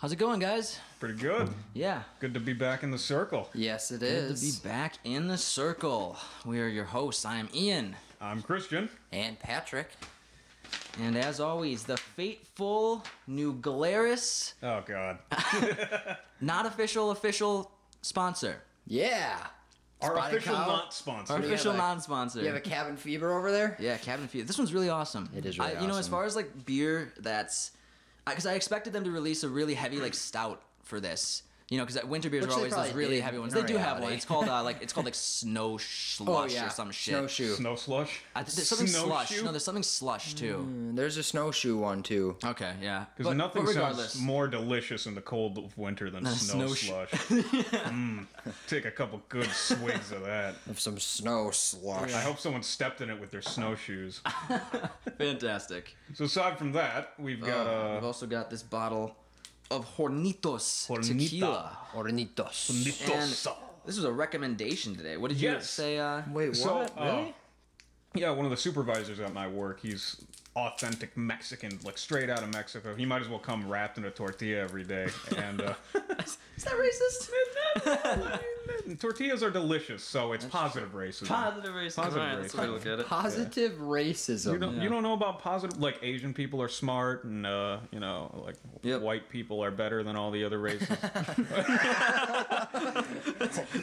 How's it going, guys? Pretty good. Yeah. Good to be back in the circle. Yes, it Good is. to be back in the circle. We are your hosts. I am Ian. I'm Christian. And Patrick. And as always, the fateful New Glarus, Oh, God. not official sponsor. Yeah. Our Spotted official cow? not sponsor. Our you official have a- non-sponsor. You have a cabin fever over there? Yeah, Cabin Fever. This one's really awesome. It is really You know, as awesome. far as like beer that's... Because I expected them to release a really heavy like stout for this. You know, because winter beers Which are they always those probably really did heavy ones. in They do have reality. one. It's called like snow slush or some shit. Snowshoe. Snow slush? There's something slush. Snowshoe? No, there's something slush too. There's a snowshoe one, too. Okay, yeah. Because nothing regardless, sounds more delicious in the cold of winter than snow slush. Take a couple good swigs of that. Of some snow slush. I hope someone stepped in it with their snowshoes. fantastic. So aside from that, we've got We've also got this bottle of Hornitos tequila. Hornitos. And this was a recommendation today. What did you Yes. say? Wait, what? So, really? yeah, one of the supervisors at my work, he's authentic Mexican, like straight out of Mexico. He might as well come wrapped in a tortilla every day. And Is that racist? tortillas are delicious, so it's positive racism. Positive racism. Positive Right, that's the way to look at it. Positive racism. You don't know about positive, like Asian people are smart and, like Yep. white people are better than all the other races.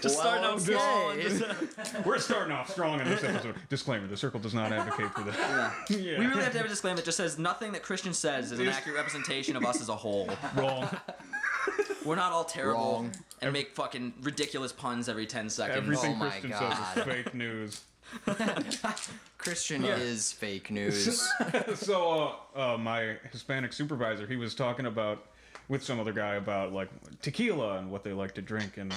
Just starting out okay. small. And just, We're starting off strong in this episode. Disclaimer, the circle does not advocate for this. Yeah. we really have to have a disclaimer that just says nothing that Christian says is an accurate representation of us as a whole. Wrong. We're not all terrible Wrong. and make fucking ridiculous puns every 10 seconds. Everything Oh my Christian God. says is fake news. Christian is fake news. So, my Hispanic supervisor, he was talking about, with some other guy, about, like, tequila and what they like to drink, and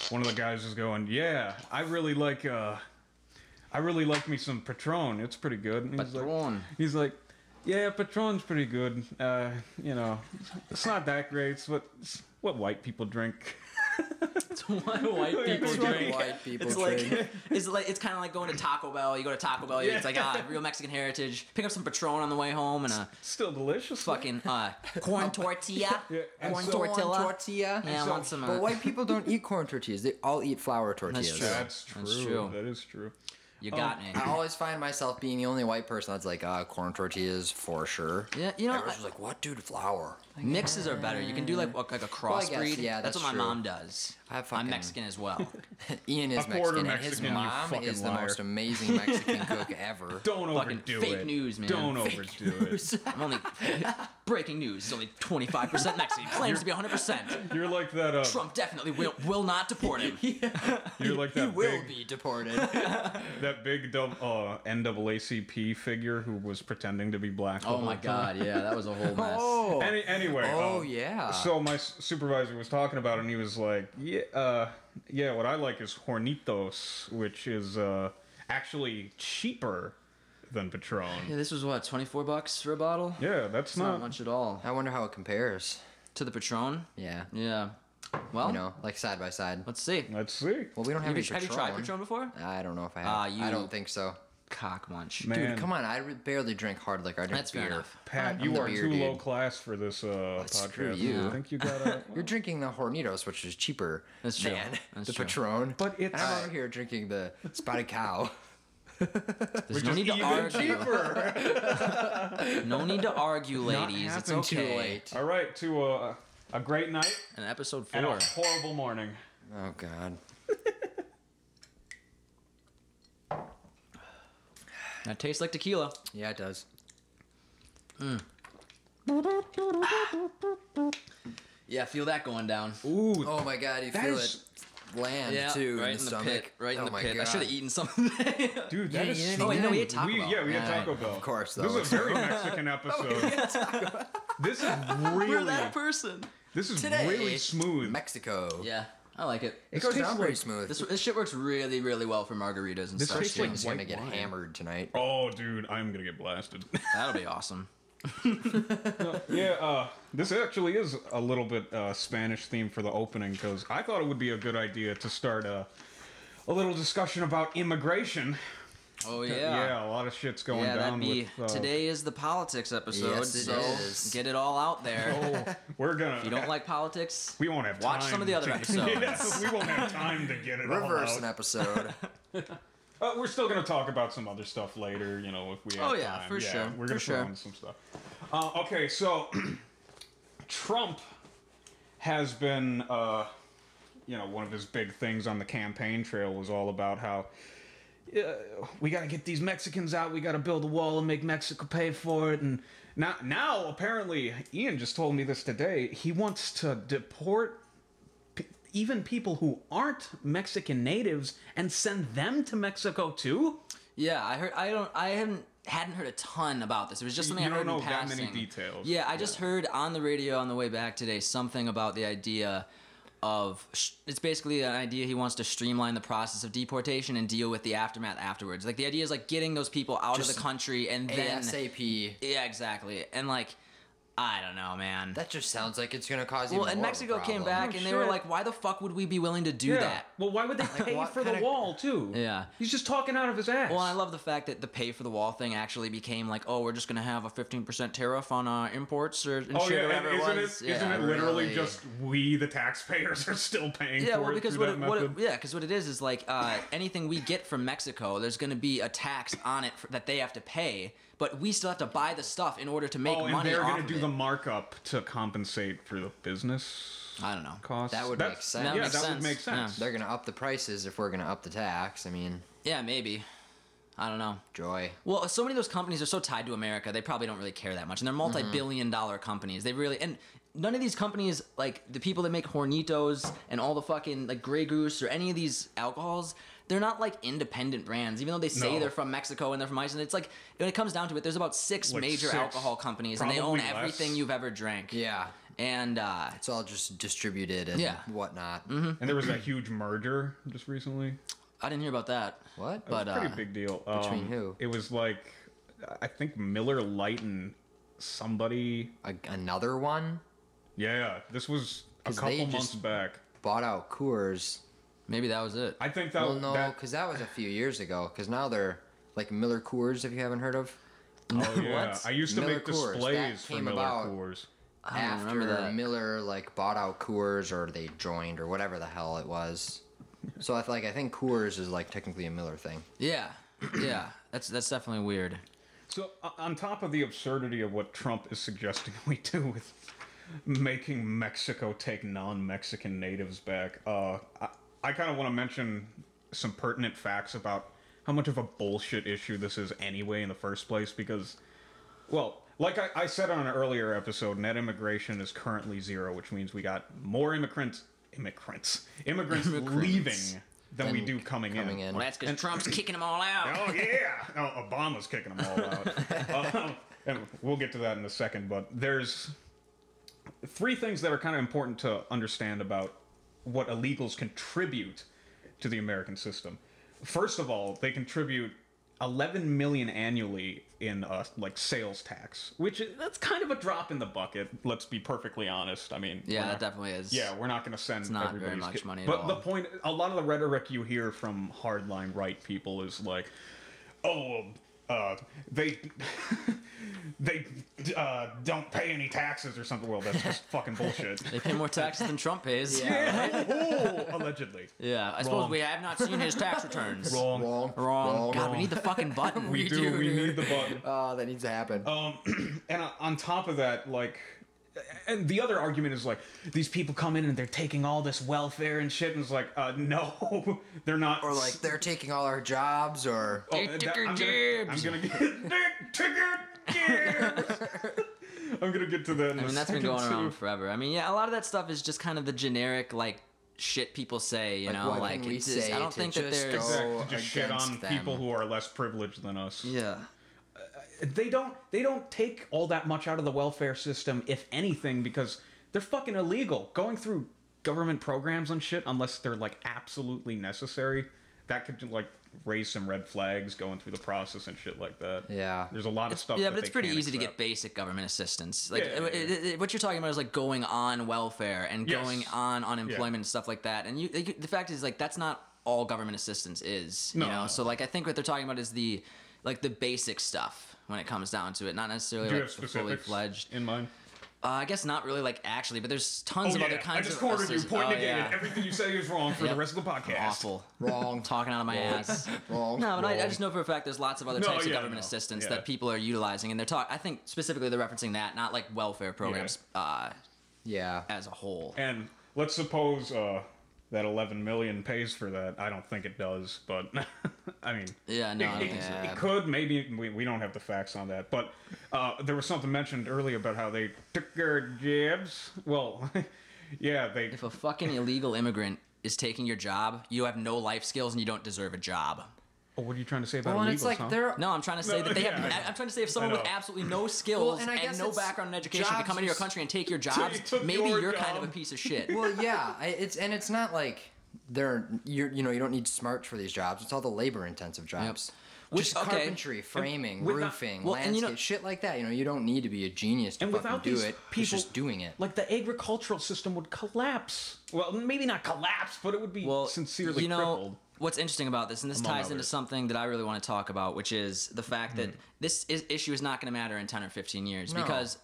one of the guys was going, yeah, I really like me some Patron. It's pretty good. And Patron. He's like, yeah, Patron's pretty good. It's not that great. It's what white people drink. It's what white people It's drink. what white people It's drink. it's kind of like going to Taco Bell. You go to Taco Bell, it's like real Mexican heritage. Pick up some Patron on the way home and a Still delicious. fucking corn tortilla, Yeah, and corn so- tortilla. Tortilla. Yeah, I so- want some. But white people don't eat corn tortillas. They all eat flour tortillas. true. That's true. That's true. That is true. You got me. I always find myself being the only white person that's like, corn tortillas for sure. Yeah, you know, Everyone's just like, what, dude, flour? mixes are better. You can do like a crossbreed. yeah, that's that's what my true. mom does. I fucking- I'm Mexican as well. Ian is A quarter Mexican, and his Mexican, you mom fucking is the liar. most amazing Mexican cook ever. Don't Fucking overdo fake it. news, man. Don't Fake overdo it. I'm only breaking news. He's only 25% Mexican. He claims to be 100%. You're like that. Trump definitely will not deport him. You're like He that will big, be deported. that big NAACP figure who was pretending to be black. the Oh whole my time. god, yeah, that was a whole mess. Oh, Anyway. yeah. So my supervisor was talking about it, and he was like, yeah, what I like is Hornitos, which is actually cheaper than Patron. Yeah, this was what, $24 for a bottle? Yeah, that's It's not much at all. I wonder how it compares. To the Patron? Yeah. Yeah. Well, You know, like side by side. let's see. Let's see. Well, we don't have Have any you Patron. tried Patron before? I don't know if I Ah, have. you- I don't think so. Cock munch. Man. Dude, come on. I barely drink hard liquor. I drink That's fair beer. enough. Pat, I'm you the are beer too dude. low class for this podcast. screw you. I think you gotta. You're drinking the Hornitos, which is cheaper That's true. than That's the true. Patron. But it's- And I'm over here drinking the Spotted Cow. There's no Just need to even argue. cheaper. No need to argue, ladies. It's happened too okay. late. All right, to a great night And episode and 4. a horrible morning. Oh, God. That tastes like tequila. Yeah, it does. Yeah, feel that going down. Ooh, Oh, my God. You That feel is- it land, Yeah, too, right in the in the stomach. pit. Right in oh the my pit. God. I should have eaten something. dude, Yeah, that is. you didn't Oh, wait, no, we eat ate Taco Bell. We had Yeah, Taco Bell. Of course, though. This is a very Mexican episode. This is We're really. that person. This is Today, really smooth. Mexico. Yeah, I like it. It goes tastes down pretty like- smooth. This shit works really, really well for margaritas and This stuff. tastes like Christian's gonna white get wine. hammered tonight. Oh, dude, I'm gonna get blasted. That'll be awesome. Yeah, this actually is a little bit Spanish theme for the opening because I thought it would be a good idea to start a little discussion about immigration. Oh yeah. Yeah, a lot of shit's going Yeah, down that'd be with... today is the politics episode, Yes, it so is. get it all out there. Oh, we're gonna... If you don't like politics, we won't have time. watch some of the other episodes. Yeah, we won't have time to get it Reverse all an out. episode. We're still gonna talk about some other stuff later, you know, if we have time. Oh, yeah, for sure, We're for gonna throw sure. in some stuff. Okay, so Trump has been, you know, one of his big things on the campaign trail was all about how we got to get these Mexicans out. We got to build a wall and make Mexico pay for it. And now apparently, Ian just told me this today. He wants to deport even people who aren't Mexican natives and send them to Mexico too. Yeah, I heard. I hadn't heard a ton about this. It was just something You I heard don't know in that passing. many details. Yeah, I just heard on the radio on the way back today something about the idea of it's basically an idea he wants to streamline the process of deportation and deal with the aftermath afterwards. Like the idea is like getting those people out Just of the country and then ASAP. yeah, exactly. And like I don't know, man. That just sounds like it's going to cause Well, even and more of a Mexico came problem. back Oh, and they were shit. like, why the fuck would we be willing to do that? Well, why would they pay what for the kind of- wall too? Yeah. He's just talking out of his ass. Well, I love the fact that the pay for the wall thing actually became like, oh, we're just gonna have a 15% tariff on imports or and Oh shit, yeah, or whatever and it isn't was. it, isn't it really. literally just we, the taxpayers, are still paying Yeah, for well, it because through what that it, what method? it, yeah, because what it is like anything we get from Mexico, there's going to be a tax on it that they have to pay, but we still have to buy the stuff in order to make Oh, and money they're off going of to do it. the markup to compensate for the business I don't know. costs. That would That's- make sense. That Yeah, makes that would sense. make sense. They're going to up the prices if we're going to up the tax. I mean, Yeah, maybe. I don't know. joy. Well, so many of those companies are so tied to America, they probably don't really care that much, and they're multi-billion-dollar companies. They really and none of these companies, like the people that make Hornitos and all the fucking like Grey Goose or any of these alcohols, they're not like independent brands, even though they say No. they're from Mexico and they're from Iceland. It's like when it comes down to it, there's about six Like major six, alcohol companies, and they own probably less. everything you've ever drank. Yeah. And It's all just distributed and Yeah. whatnot. And there was that huge merger just recently. I didn't hear about that. What? That was But a pretty big deal. between who? It was like, I think Miller Lite and somebody. Another one? Yeah, this was a 'Cause couple they months just- back. Bought out Coors. maybe that was it. I think that Well, no, that because that was a few years ago. Because now they're like Miller Coors, if you haven't heard of. oh yeah, What? I used to Miller make Coors, displays that for came Miller about- Coors. I don't remember After that. Miller like bought out Coors, or they joined, or whatever the hell it was. So I think Coors is like technically a Miller thing. Yeah, yeah. That's definitely weird. So on top of the absurdity of what Trump is suggesting we do with making Mexico take non-Mexican natives back, I kind of want to mention some pertinent facts about how much of a bullshit issue this is anyway in the first place, because, well, like I said on an earlier episode, net immigration is currently 0, which means we got more immigrants leaving than we do coming in. Well, that's because Trump's kicking them all out. Oh yeah! No, Obama's kicking them all out. And we'll get to that in a second. But there's 3 things that are kind of important to understand about what illegals contribute to the American system. First of all, they contribute 11 million annually in like sales tax, which that's kind of a drop in the bucket. Let's be perfectly honest. I mean, Yeah, we're that not- definitely is. Yeah, we're not going to send not very everybody's much money at But all. the point, a lot of the rhetoric you hear from hardline right people is like, oh, they they don't pay any taxes or something. Well, that's just fucking bullshit. They pay more taxes than Trump pays. Yeah. Oh, allegedly. Yeah, I Wrong. suppose we have not seen his tax returns. Wrong. Wrong. God, we need the fucking button. We do. We need the button. Oh, that needs to happen. And on top of that, like, and the other argument is like, these people come in and they're taking all this welfare and shit, and it's like, no, they're not. Or like they're taking all our jobs, or Oh, Dick ticker I'm jibs. gonna get Dick ticker jibs. I'm gonna get to that. In I mean, that's been going around forever. I mean, yeah, a lot of that stuff is just kind of the generic, like, shit people say, you Like, know? what like, can we it's just, say I don't to think that just there's... go- Exactly, just shit against on them. people who are less privileged than us. Yeah. They don't take all that much out of the welfare system, if anything, because they're fucking illegal. Going through government programs and shit, unless they're like absolutely necessary, that could like raise some red flags going through the process and shit like that. Yeah. There's a lot of stuff. Yeah, that but it's they pretty can't easy to get accept. basic government assistance. Like, Yeah. what you're talking about is, like, going on welfare and Yes. going on unemployment Yeah. and stuff like that. And the fact is, like, that's not all government assistance is. You know, so like I think what they're talking about is the basic stuff when it comes down to it, not necessarily Do you like have the fully specifics fledged. in mind? I guess not really, like, actually, but there's tons of other kinds of... I just cornered you, assistance. point Oh, negated. yeah. Everything you say is wrong for the rest of the podcast. Awful. Wrong. Talking out of my ass. Wrong. No, but I just know for a fact there's lots of other types of government assistance Yeah. that people are utilizing, and I think specifically they're referencing that, not like welfare programs Yeah. as a whole. And let's suppose that 11 million pays for that. I don't think it does, but I mean, Yeah, no, I don't it, think so. it could. Maybe we don't have the facts on that. But there was something mentioned earlier about how they took their jabs. Well, yeah, they. If a fucking illegal immigrant is taking your job, you have no life skills and you don't deserve a job. Oh, what are you trying to say about Well, and illegals? it's like huh? they're No, I'm trying to say that they yeah, have. I'm trying to say if someone I with know. absolutely no skills and I guess no it's background in education can jobs come into your is- country and take your jobs, took maybe your you're kind of a job. piece of shit. Well, yeah, it's not like you don't need smarts for these jobs. It's all the labor intensive jobs. Which, Just okay. carpentry, framing, without- roofing, well, and landscape, shit like that. You don't need to be a genius to And fucking without do these it. people, It's just doing it. Like the agricultural system would collapse. Well, maybe not collapse, but it would be sincerely crippled. What's interesting about this, and this Among ties into others. something that I really want to talk about, which is the fact that this issue is not going to matter in 10 or 15 years No. because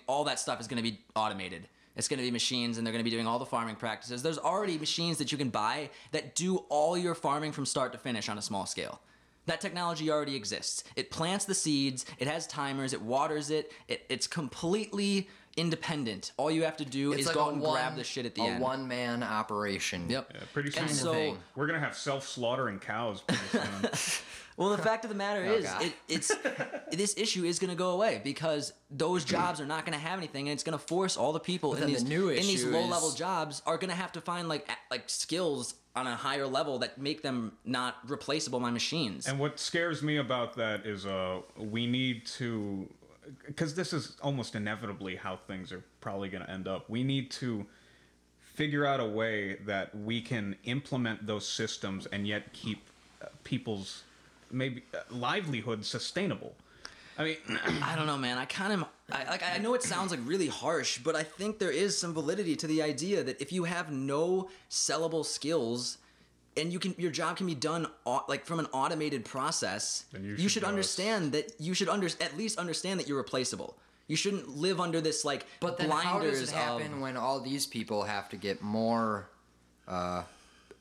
all that stuff is going to be automated. It's going to be machines, and they're going to be doing all the farming practices. There's already machines that you can buy that do all your farming from start to finish on a small scale. That technology already exists. It plants the seeds, it has timers, it waters it, it's completely independent. All you have to do is like go a out and grab the shit at the a end. one-man operation. Yep. Yeah, pretty soon And Kind of so, thing. we're gonna have self-slaughtering cows pretty soon. well, the fact of the matter Oh, is, God. this issue is going to go away because those jobs are not going to have anything, and it's going to force all the people in then these the new in these issue low-level is- jobs are going to have to find like skills on a higher level that make them not replaceable by machines. And what scares me about that is we need to, because this is almost inevitably how things are probably going to end up. We need to figure out a way that we can implement those systems and yet keep people's livelihood sustainable. I mean, I don't know, man. I know it sounds like really harsh, but I think there is some validity to the idea that if you have no sellable skills and your job can be done like from an automated process, Then you you should should understand that at least understand that you're replaceable. You shouldn't live under this like But then how blinders does it happen of when all these people have to get more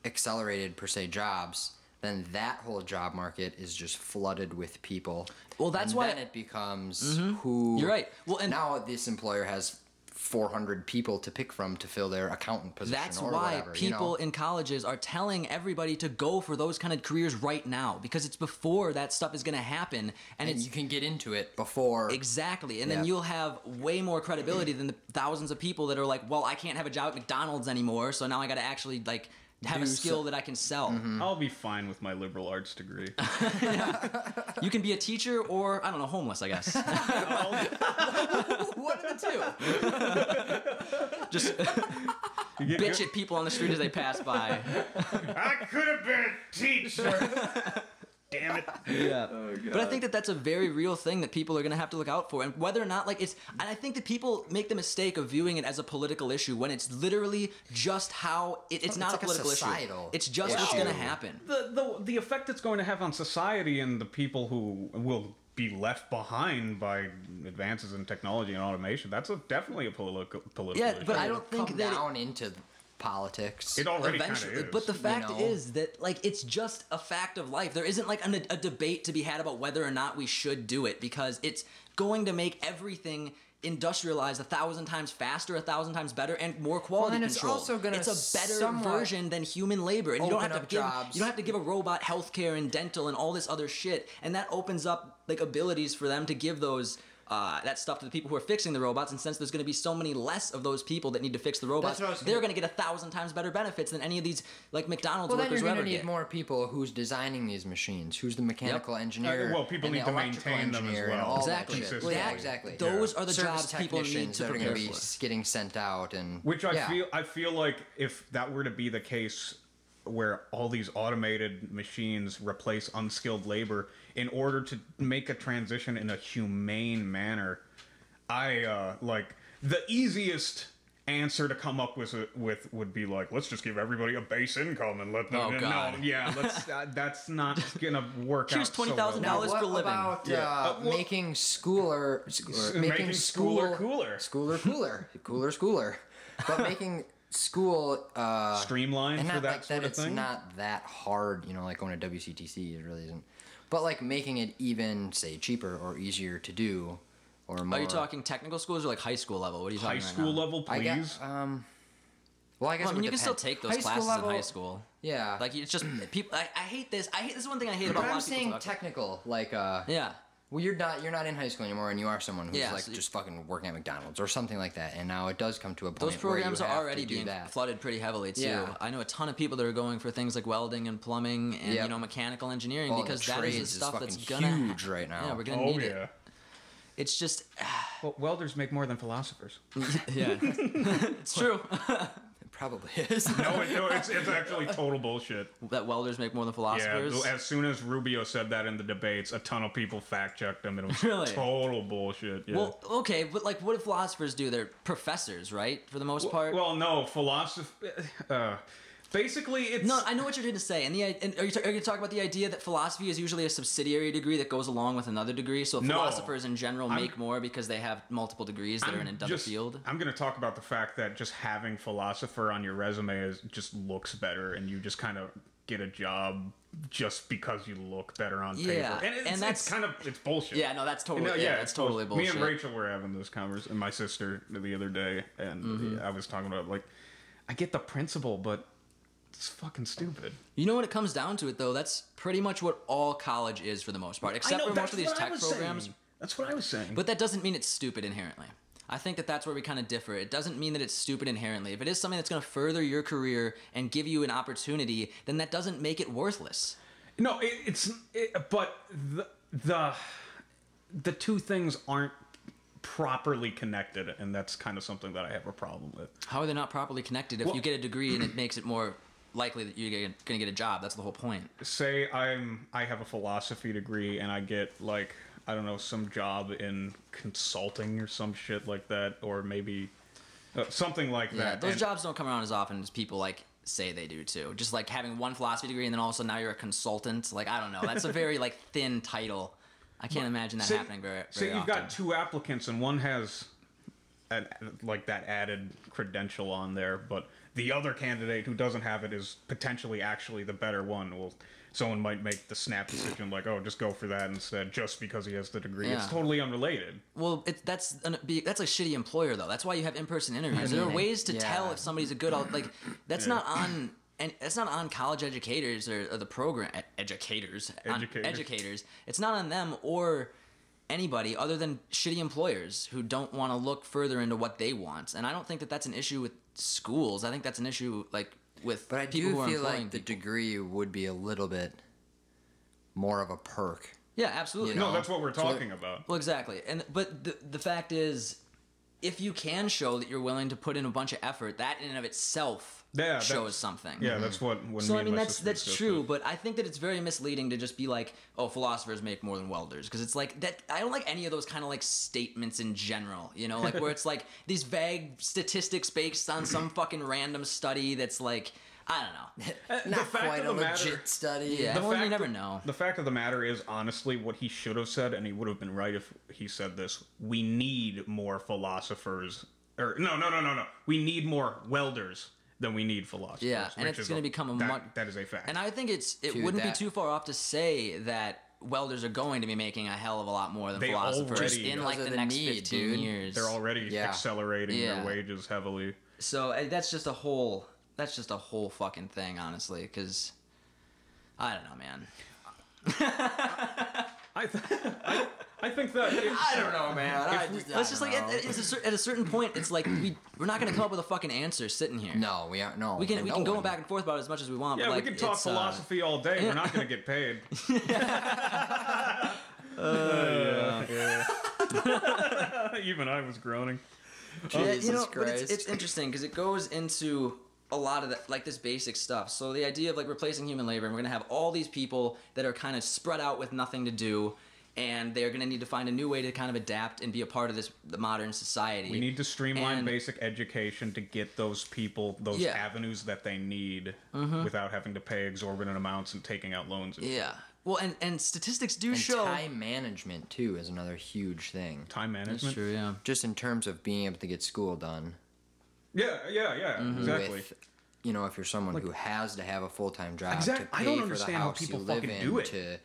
accelerated, per se, jobs? Then that whole job market is just flooded with people. Well, that's and why- then it becomes who. You're right. Well, and now this employer has 400 people to pick from to fill their accountant position. that's or why whatever, people in colleges are telling everybody to go for those kind of careers right now because it's before that stuff is going to happen, and and it's you can get into it before. exactly, and Yeah. then you'll have way more credibility than the thousands of people that are like, well, I can't have a job at McDonald's anymore, so now I got to actually like have a Do skill that I can sell. I'll be fine with my liberal arts degree. You can be a teacher or I don't know, homeless, I guess. One of the two. Just You get bitch good- at people on the street as they pass by. I could have been a teacher. Damn it. Yeah. But I think that that's a very real thing that people are going to have to look out for. And whether or not, like, and I think that people make the mistake of viewing it as a political issue when it's literally just how, it's not like a a political issue. societal It's just what's issue. going to happen. The effect it's going to have on society and the people who will be left behind by advances in technology and automation, that's definitely a political Yeah, issue. but I don't think come that down into politics. It already kind of eventually, is. but the fact know? is that like it's just a fact of life. There isn't like a debate to be had about whether or not we should do it because it's going to make everything industrialized 1,000 times faster, 1,000 times better, and more quality then it's control. also gonna it's a better somewhat version than human labor, and you don't open have to up give jobs. you don't have to give a robot healthcare and dental and all this other shit, and that opens up like abilities for them to give those. That stuff to the people who are fixing the robots, and since there's going to be so many less of those people that need to fix the robots, what I was they're gonna- going to get 1,000 times better benefits than any of these like McDonald's Well, then workers you're will going ever to need get. more people who's designing these machines, who's the mechanical engineer. well, people and need the to electrical maintain them as engineer and well. all Exactly. That shit. Well, Yeah, that- exactly. Those are the Service jobs people need technicians to that are prepare gonna be for. getting sent out, and Which yeah. I feel like if that were to be the case where all these automated machines replace unskilled labor in order to make a transition in a humane manner, I like the easiest answer to come up with would be like, let's just give everybody a base income and let them. Oh, God. No, yeah, let's. That's not gonna work Here's out. So $20,000 well. What for living. about Making making schooler cooler. Schooler. But making school Streamlined and for not that like sort that. of It's thing. not that hard, like going to WCTC. It really isn't. But like making it even, say, cheaper or easier to do, or more. Are you talking technical schools or like high school level? What are you talking High right school now? level, I please. guess. Well, I guess. Well, I mean, it you would can still depend. take those High school classes level, in high school. Yeah. Like it's just people. I hate this. This is one thing I hate about But a lot I'm of people. saying talk- technical, like Yeah. Well, you're not in high school anymore, and you are someone who's Yeah, like so just fucking working at McDonald's or something like that. And now it does come to a point Those programs where you are have already to do being that. flooded pretty heavily too. Yeah. I know a ton of people that are going for things like welding and plumbing and Yep. mechanical engineering Well, because the that is the trades stuff fucking that's gonna huge right now. Yeah, we're gonna Oh need yeah. it. It's just Well, welders make more than philosophers. yeah, it's true It probably is. No, it's actually total bullshit. that welders make more than Yeah, philosophers. as soon as Rubio said that in the debates, a ton of people fact checked him, and it was Really? total bullshit. Yeah. Well, okay, but like, what do philosophers do? They're professors, right? For the most part. Well, no, philosophy. Basically, it's No, I know what you're trying to say. And are you talking about the idea that philosophy is usually a subsidiary degree that goes along with another degree? So No. philosophers in general make more because they have multiple degrees that are in another field? I'm going to talk about the fact that just having philosopher on your resume just looks better, and you just kind of get a job just because you look better on Yeah, paper. And that's- it's bullshit. Yeah, no, that's totally it's that's totally bullshit. Me and Rachel were having this conversation, and my sister the other day, and Mm-hmm. I was talking about like, I get the principle, but it's fucking stupid. You know what it comes down to it though? That's pretty much what all college is for the most part, except for most of these tech programs. That's what I was saying. But that doesn't mean it's stupid inherently. I think that's where we kind of differ. It doesn't mean that it's stupid inherently. If it is something that's going to further your career and give you an opportunity, then that doesn't make it worthless. No, but the two things aren't properly connected, and that's kind of something that I have a problem with. How are they not properly connected? If you get a degree and it makes it more likely that you're going to get a job, that's the whole point. Say I have a philosophy degree and I get like, I don't know, some job in consulting or some shit like that, or maybe something like Yeah, that. those And- jobs don't come around as often as people like say they do too. Just like having one philosophy degree and then all of a sudden now you're a consultant. Like, I don't know. That's a very like thin title. I can't imagine that happening very Say you've often. got two applicants and one has like that added credential on there, but the other candidate who doesn't have it is potentially actually the better one. Well, someone might make the snap decision like, oh, just go for that instead, just because he has the degree. Yeah. It's totally unrelated. Well, that's a shitty employer though. That's why you have in-person interviews. There are ways to tell if somebody's a good like. That's not on. And it's not on college educators or the program educators. It's not on them or anybody other than shitty employers who don't want to look further into what they want. And I don't think that that's an issue with schools. I think that's an issue like with But I people do who are feel employing like the people. degree would be a little bit more of a perk. Yeah, absolutely. You No, know? that's what we're talking about. Well, exactly. But the fact is, if you can show that you're willing to put in a bunch of effort, that in and of itself shows something. Yeah, that's what. When So me I and mean my that's sister discussed true, it. but I think that it's very misleading to just be like, oh, philosophers make more than welders, because it's like that. I don't like any of those kind of like statements in general, you know, like where it's like these vague statistics based on some fucking random study that's like, I don't know. Not fact quite of a the matter- legit study. Yeah, The well, you fact never of- know. The fact of the matter is, honestly, what he should have said, and he would have been right if he said this: we need more philosophers. Or no. We need more welders than we need philosophers. Yeah, and which it's is going to become a that is a fact. And I think it Dude, wouldn't be that- too far off to say that welders are going to be making a hell of a lot more than They philosophers already- in like Because the of the next need, 15 dude. years. They're already Yeah. accelerating Yeah. their wages heavily. So that's just a whole fucking thing, honestly, because I don't know, man. I think that I don't know, man. Let's just like at a certain point, it's like we're not gonna come up with a fucking answer sitting here. No, we aren't. No, we can go one. back and forth about it as much as we want. yeah, but like, we can talk it's, philosophy all day. We're not going to get paid. Even I was groaning. Yeah, Jesus but Christ. it's interesting because it goes into a lot of like this basic stuff. So the idea of like replacing human labor, and we're gonna have all these people that are kind of spread out with nothing to do, and they're going to need to find a new way to kind of adapt and be a part of the modern society. We need to streamline basic education to get those people those avenues that they need without having to pay exorbitant amounts and taking out loans. Yeah. Well, and statistics do And show time management too is another huge thing. Time management. That's true. Yeah. Just in terms of being able to get school done. Yeah, exactly. With, you know, if you're someone who has to have a full-time job Exactly. to pay I don't for understand the how house people you live fucking in, do it.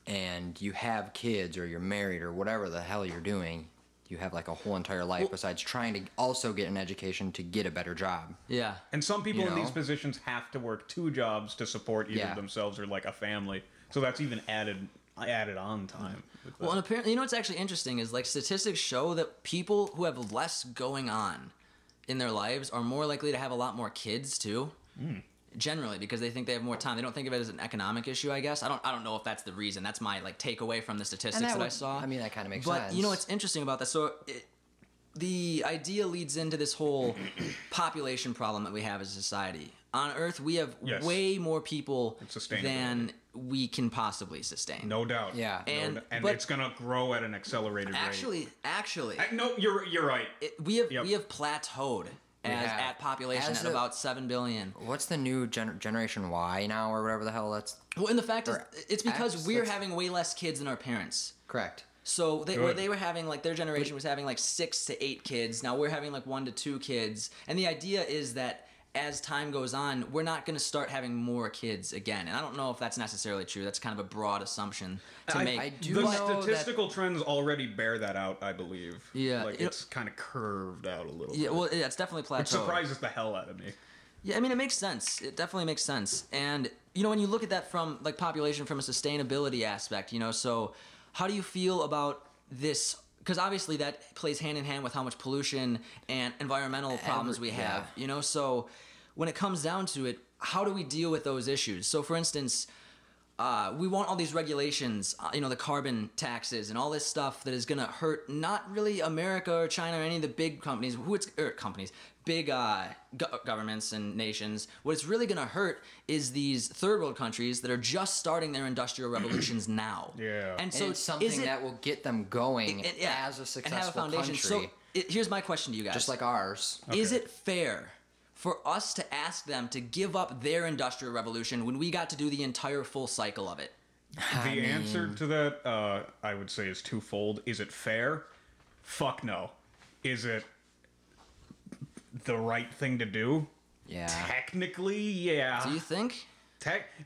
and you have kids or you're married or whatever the hell you're doing, you have like a whole entire life besides trying to also get an education to get a better job. Yeah. And some people You in these know? positions have to work 2 jobs to support either themselves or like a family. So that's even added on time. Well, and apparently, you know what's actually interesting is like statistics show that people who have less going on in their lives are more likely to have a lot more kids too. Generally, because they think they have more time. They don't think of it as an economic issue, I guess. I don't know if that's the reason. That's my like takeaway from the statistics that I saw. I mean, that kind of makes but sense. you know what's interesting about that? So the idea leads into this whole population problem that we have as a society. On Earth, we have way more people than we can possibly sustain. No doubt. Yeah. And it's gonna grow at an accelerated rate. Actually, no, you're right. We have plateaued at population at about 7 billion. What's the new Generation Y now or whatever the hell that's... Well, and the fact is, it's because X, we're having way less kids than our parents. Correct. So they were having like their generation was having like 6 to 8 kids. Now we're having like 1 to 2 kids. And the idea is that as time goes on, we're not going to start having more kids again. And I don't know if that's necessarily true. That's kind of a broad assumption to make. I do The know statistical trends already bear that out, I believe. Yeah, like it's kind of curved out a little. Yeah, bit. well, it's definitely plateaued. Which surprises the hell out of me. Yeah, I mean, it makes sense. It definitely makes sense. And, you know, when you look at that from, like, population from a sustainability aspect, you know, so how do you feel about this? Because obviously that plays hand in hand with how much pollution and environmental problems we have, you know? So when it comes down to it, how do we deal with those issues? So, for instance, we want all these regulations, you know, the carbon taxes and all this stuff that is going to hurt not really America or China or any of the big companies, big governments and nations. What it's really going to hurt is these third world countries that are just starting their industrial revolutions now. Yeah. And so it's something that will get them going as a successful and have a foundation. country. So here's my question to you guys. Just like ours. Is it fair for us to ask them to give up their industrial revolution when we got to do the entire full cycle of it? The answer to that, I would say, is twofold. Is it fair? Fuck no. Is it the right thing to do? Yeah. Technically, yeah. Do you think?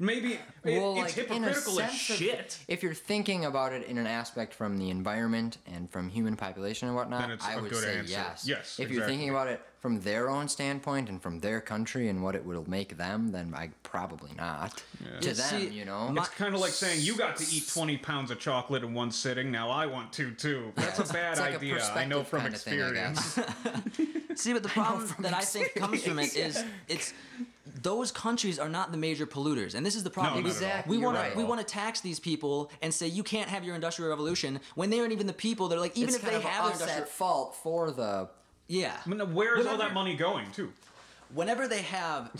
Maybe Well, it's like, in a hypocritical as sense of- shit. If you're thinking about it in an aspect from the environment and from human population and whatnot, Then it's I a would good say answer. yes. Yes, If you're exactly. thinking about it from their own standpoint and from their country and what it will make them, then probably not. To Yeah, them, see, you know. It's kind of like saying you got to eat 20 pounds of chocolate in one sitting. Now I want to too. That's a bad It's like a idea. I know perspective from kinda thing, I experience. guess. See, but the problem that I think comes from it is it's those countries are not the major polluters, and this is the problem. No, not at all. Exactly, We you're want right. we want to tax these people and say you can't have your industrial revolution when they aren't even the people that are like even It's if kind they of have us industrial at fault for the... yeah. I mean, where's all that money going to? Whenever they have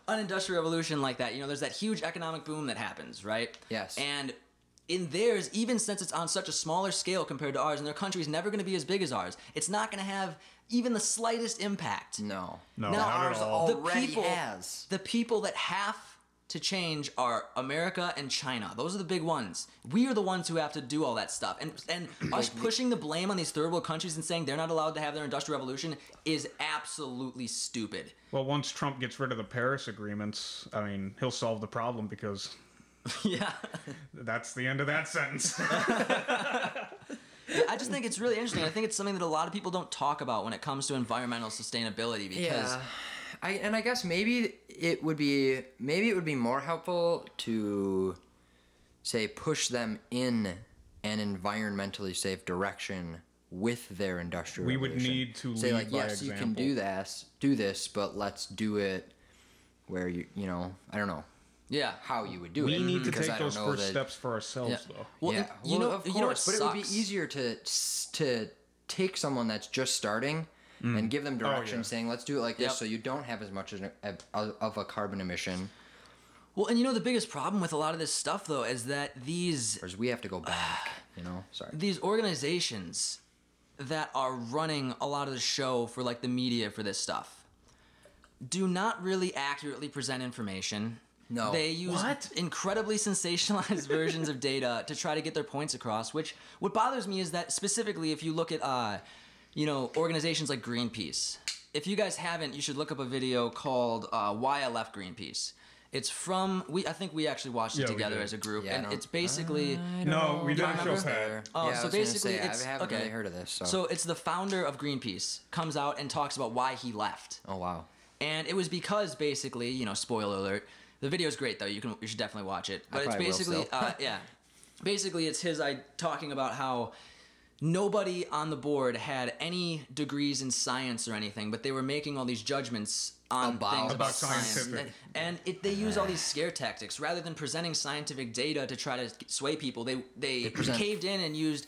an industrial revolution like that, you know, there's that huge economic boom that happens, right? Yes. And in theirs, even since it's on such a smaller scale compared to ours, and their country's never going to be as big as ours, it's not going to have even the slightest impact. No. No, Now, not at ours all. already has. The people that have to change are America and China. Those are the big ones. We are the ones who have to do all that stuff. And us pushing the blame on these third world countries and saying they're not allowed to have their industrial revolution is absolutely stupid. Well, once Trump gets rid of the Paris agreements, I mean, he'll solve the problem because Yeah. that's the end of that sentence. I just think it's really interesting. I think it's something that a lot of people don't talk about when it comes to environmental sustainability because I guess maybe it would be more helpful to say push them in an environmentally safe direction with their industrial We would revolution. need to say lead like by yes, you can do this, but let's do it where you know, I don't know yeah. how you would do We it. need to because take I don't those know first that- steps for ourselves, though. Well, yeah, you know, of you course, know what but it would be sucks? easier to take someone that's just starting and give them direction, yeah. saying, "Let's do it like this," Yep. so you don't have as much of a carbon emission. Well, and the biggest problem with a lot of this stuff, though, is that Whereas we have to go back, Sorry. these organizations that are running a lot of the show for, like, the media for this stuff do not really accurately present information. No. They use incredibly sensationalized versions of data to try to get their points across, which what bothers me is that specifically if you look at, organizations like Greenpeace. If you guys haven't, you should look up a video called Why I Left Greenpeace. It's from, I think we actually watched it together as a group, Yeah, and it's basically... No, we didn't show Pat. Oh, Yeah, so basically I it's... haven't okay. really heard of this. So it's the founder of Greenpeace comes out and talks about why he left. Oh, wow. And it was because basically, spoiler alert, the video's great though. You should definitely watch it. But it's basically, basically it's his talking about how nobody on the board had any degrees in science or anything, but they were making all these judgments on things about science. Scientific. And they use all these scare tactics rather than presenting scientific data to try to sway people. They caved in and used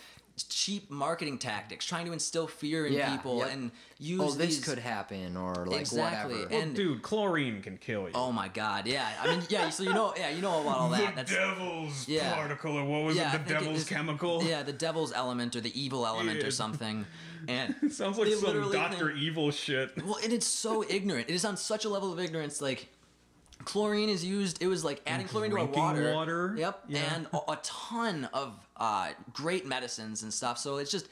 cheap marketing tactics, trying to instill fear in people and use this could happen or like exactly. whatever. Well, dude, chlorine can kill you. Oh my god, yeah. I mean, yeah. So you know about all that. The devil's particle, or what was it? The devil's chemical. Yeah, the devil's element or the evil element or something. And it sounds like some Dr. Evil shit. Well, and it's so ignorant. It is on such a level of ignorance. Like chlorine is used. It was like adding chlorine to our water. Yep. Yeah. And a ton of great medicines and stuff. So it's just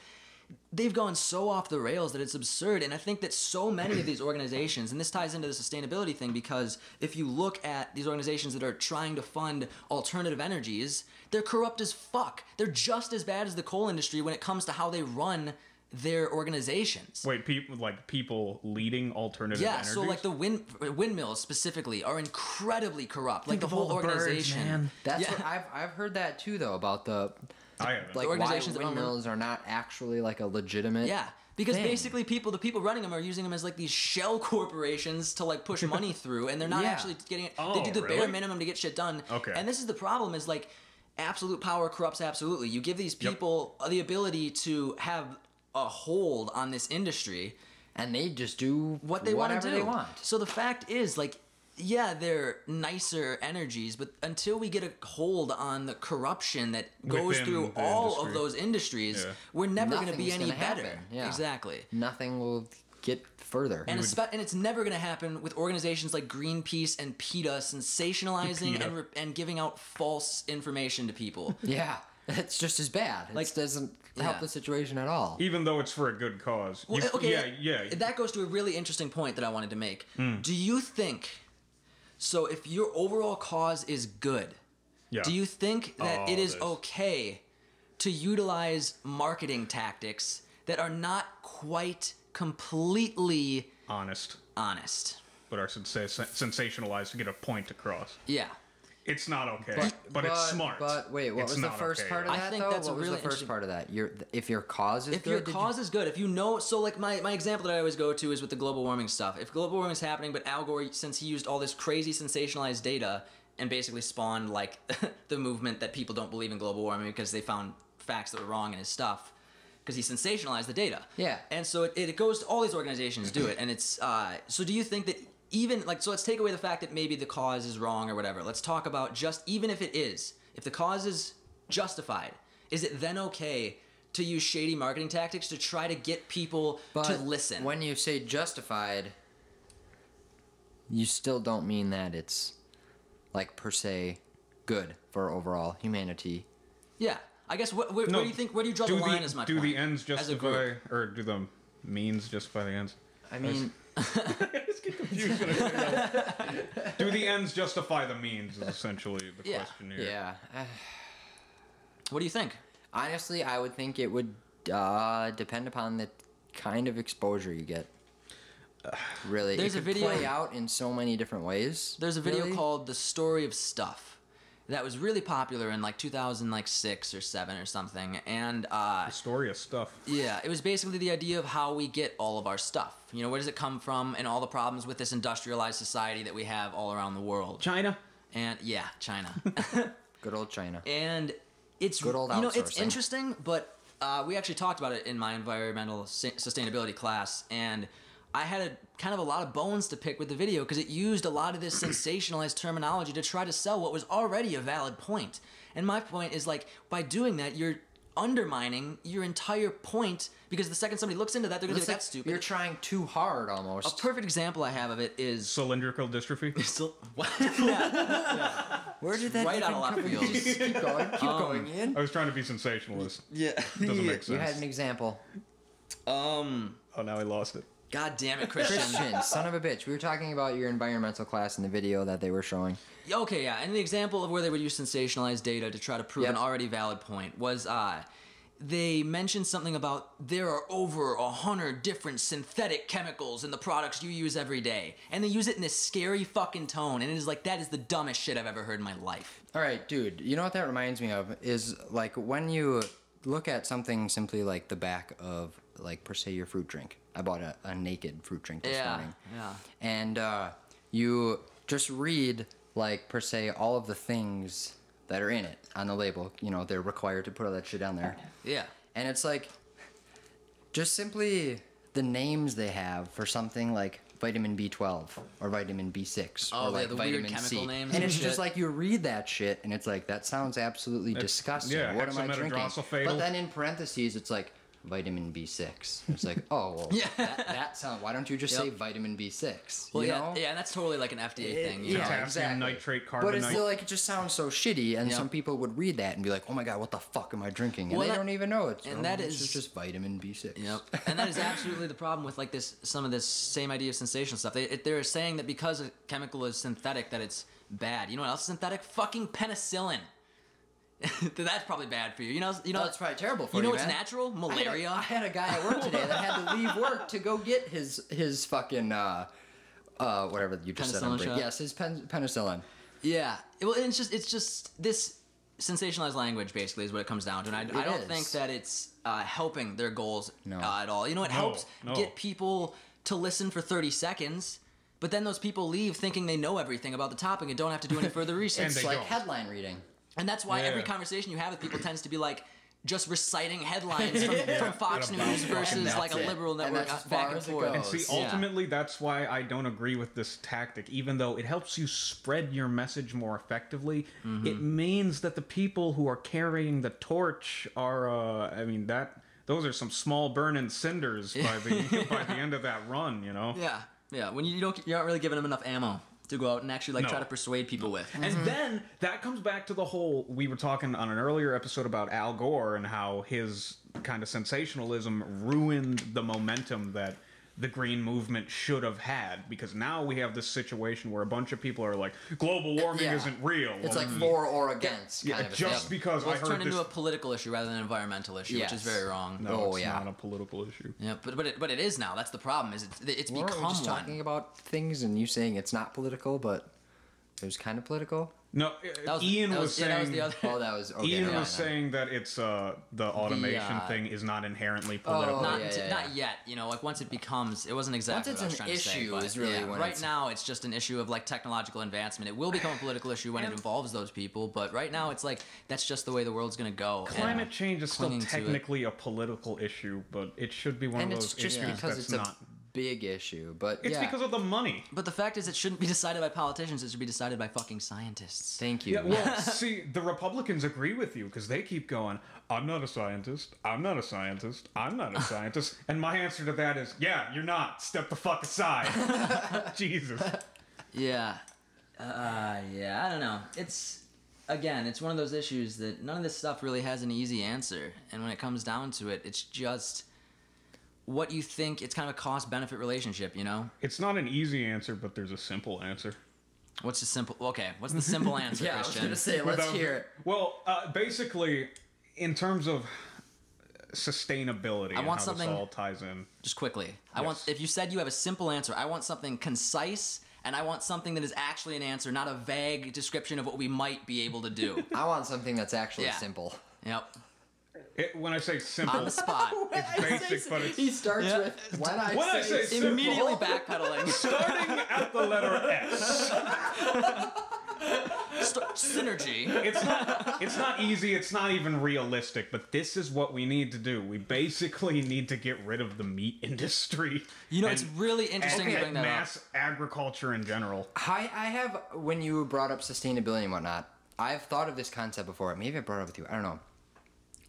they've gone so off the rails that it's absurd. And I think that so many of these organizations, and this ties into the sustainability thing, because if you look at these organizations that are trying to fund alternative energies, they're corrupt as fuck. They're just as bad as the coal industry when it comes to how they run their organizations. Wait, people leading alternative energies? Yeah, so like the windmills specifically are incredibly corrupt. Like the whole organization. Birds, man. That's what I've heard that too though about the I haven't. like organizations why windmills are not actually like a legitimate. Yeah. Because thing. basically the people running them are using them as like these shell corporations to like push money through, and they're not actually getting it. They do the bare minimum to get shit done. Okay. And this is the problem is like absolute power corrupts absolutely. You give these people the ability to have a hold on this industry, and they just do what they want to do. They want. So the fact is, like, yeah, they're nicer energies, but until we get a hold on the corruption that goes Within through the all industry. of those industries, Yeah. we're never going to be Nothing's any gonna better. happen. Yeah. Exactly. Nothing will get further. And, and it's never going to happen with organizations like Greenpeace and PETA sensationalizing and giving out false information to people. Yeah, it's just as bad. It doesn't help the situation at all. Even though it's for a good cause. Well, okay, yeah. That goes to a really interesting point that I wanted to make. Do you think, so if your overall cause is good, do you think that it is okay to utilize marketing tactics that are not quite completely honest, but are sensationalized to get a point across? Yeah. It's not okay, but it's smart. But wait, what was the first part of that? I think though? that's what a was really the first interesting part of that? If your cause is if good, your cause is good, if you know, so like my example that I always go to is with the global warming stuff. If global warming is happening, but Al Gore, since he used all this crazy sensationalized data and basically spawned like the movement that people don't believe in global warming because they found facts that were wrong in his stuff, because he sensationalized the data. Yeah. And so it goes to all these organizations do it, and it's so do you think that even like, so let's take away the fact that maybe the cause is wrong or whatever. Let's talk about just even if it is, if the cause is justified, is it then okay to use shady marketing tactics to try to get people to listen? When you say justified, you still don't mean that it's like per se good for overall humanity. Yeah. I guess where do you think, where do you draw the line as much? Do the ends as a justify, group? or do the means justify the ends? I mean, I just get confused when I say that. Do the ends justify the means is essentially the question here. yeah. What do you think? Honestly, I would think it would depend upon the kind of exposure you get. Really, There's it a could video- play out in so many different ways. There's a video really. called "The Story of Stuff" that was really popular in like 2006 or 7 or something, and The story of stuff. yeah, it was basically the idea of how we get all of our stuff. You know, where does it come from, and all the problems with this industrialized society that we have all around the world. China. And yeah, China. Good old China. And it's Good old it's outsourcing. interesting, but we actually talked about it in my environmental sustainability class, and I had a kind of a lot of bones to pick with the video because it used a lot of this sensationalized terminology to try to sell what was already a valid point. And my point is, like, by doing that, you're undermining your entire point, because the second somebody looks into that, they're gonna be like, that's stupid. You're trying too hard, almost. A perfect example I have of it is Cylindrical dystrophy. What? Yeah. Where did that Right out of left come from? field. Just keep going, keep going, Ian. I was trying to be sensationalist. Yeah. Doesn't make sense. You had an example. Oh, now I lost it. God damn it, Christian. Christian, son of a bitch. We were talking about your environmental class in the video that they were showing. Okay, yeah, and the example of where they would use sensationalized data to try to prove Yep. an already valid point was they mentioned something about there are over 100 different synthetic chemicals in the products you use every day, and they use it in this scary fucking tone, and it is like, that is the dumbest shit I've ever heard in my life. All right, dude, you know what that reminds me of is, like, when you look at something simply like the back of, like, per se, your fruit drink. I bought a naked fruit drink this morning. Yeah. And you just read, like, per se, all of the things that are in it on the label. You know, they're required to put all that shit down there. Yeah. And it's like, just simply the names they have for something like vitamin B12 or vitamin B6 Oh, or like the vitamin weird C. chemical names And and it's shit. just like, you read that shit and it's like, that sounds absolutely disgusting. yeah, What am I drinking? hexametadrasylfatal. But then in parentheses, it's like vitamin B6. It's like, oh, well, Yeah. that sounds, why don't you just Yep. say vitamin B6? Well, you yeah, know? yeah, and that's totally like an FDA thing. You know? Potassium exactly. nitrate But carbonate. it's still like, it just sounds so shitty, and Yep. some people would read that and be like, "Oh my god, what the fuck am I drinking?" And Well, they that- don't even know it. and that it's is- just vitamin B6. Yep. And that is absolutely the problem with, like, this, some of this same idea of sensational stuff. They're saying that because a chemical is synthetic that it's bad. You know what else is synthetic? Fucking penicillin. That's probably bad for you. You know That's probably terrible for you. You know what's man. natural? Malaria. I had a guy at work today that had to leave work to go get his fucking whatever you just said on Penicillin break. shot? Yes, his penicillin. Yeah. Well, it's just this sensationalized language basically is what it comes down to, and I don't is. think that it's helping their goals No. at all. You know, it helps get people to listen for 30 seconds, but then those people leave thinking they know everything about the topic and don't have to do any further research. And It's they like don't. headline reading. And that's why Yeah. every conversation you have with people tends to be like just reciting headlines from Fox About News fucking versus that's like a it. liberal And network that's as back far and as it forth. And see, goes. Yeah. ultimately, that's why I don't agree with this tactic. Even though it helps you spread your message more effectively, it means that the people who are carrying the torch are, those are some small burning cinders by the end of that run, you know? Yeah. When you're not really giving them enough ammo to go out and actually try to persuade people with. And then that comes back to the whole, we were talking on an earlier episode about Al Gore and how his kind of sensationalism ruined the momentum that the green movement should have had, because now we have this situation where a bunch of people are like, global warming Yeah. isn't real. It's like for or against kind of a just thing. because Well, I it's heard turned this. into a political issue rather than an environmental issue, which is Yes. very wrong. No, Oh, it's yeah. not a political issue. Yeah, but it is now. That's the problem. Is it's Weren't become we just one. talking about things and you saying it's not political, but it was kind of political? No, Ian was that was saying. the other. Oh, that was okay. Ian never was mind. saying that it's the automation thing is not inherently political. Oh, Not, yeah. not yet, you know, like once it becomes, it wasn't exactly Once what I was it's trying an to say. issue But is really yeah, when right it's- now it's just an issue of like technological advancement. It will become a political issue when it involves those people, but right now it's like, that's just the way the world's gonna go. Climate and change is still clinging to it. technically a political issue, but it should be one And of it's those just issues because that's it's not. a big issue, but It's yeah. because of the money. But the fact is, it shouldn't be decided by politicians. It should be decided by fucking scientists. Thank you. Yeah, well, see, the Republicans agree with you because they keep going, I'm not a scientist, I'm not a scientist, I'm not a scientist. And my answer to that is, yeah, you're not. Step the fuck aside. Jesus. Yeah. Yeah, I don't know. It's one of those issues that none of this stuff really has an easy answer. And when it comes down to it, it's just what you think. It's kind of a cost-benefit relationship, you know? It's not an easy answer, but there's a simple answer. What's the simple... Okay, what's the simple answer, Yeah, I was Christian? gonna say, let's Without- hear it. Well, basically, in terms of sustainability, I and want how something- this all ties in. Just quickly. I want... If you said you have a simple answer, I want something concise, and I want something that is actually an answer, not a vague description of what we might be able to do. I want something that's actually Yeah. simple. Yep. When I say simple, On the spot. it's basic, but it's He starts Yeah. with when I When I say simple- Immediately backpedaling. starting at the letter S. Synergy. It's not easy. It's not even realistic. But this is what we need to do. We basically need to get rid of the meat industry. You know, it's really interesting to bring that up. Mass agriculture in general. I have, when you brought up sustainability and whatnot, I've thought of this concept before. Maybe I brought it up with you. I don't know.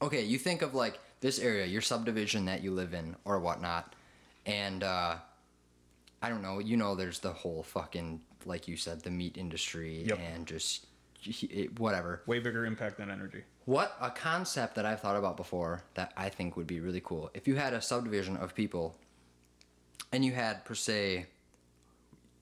Okay, you think of like this area, your subdivision that you live in or whatnot, and I don't know. You know, there's the whole fucking, like you said, the meat industry and just whatever. Way bigger impact than energy. What a concept that I've thought about before that I think would be really cool. If you had a subdivision of people and you had, per se,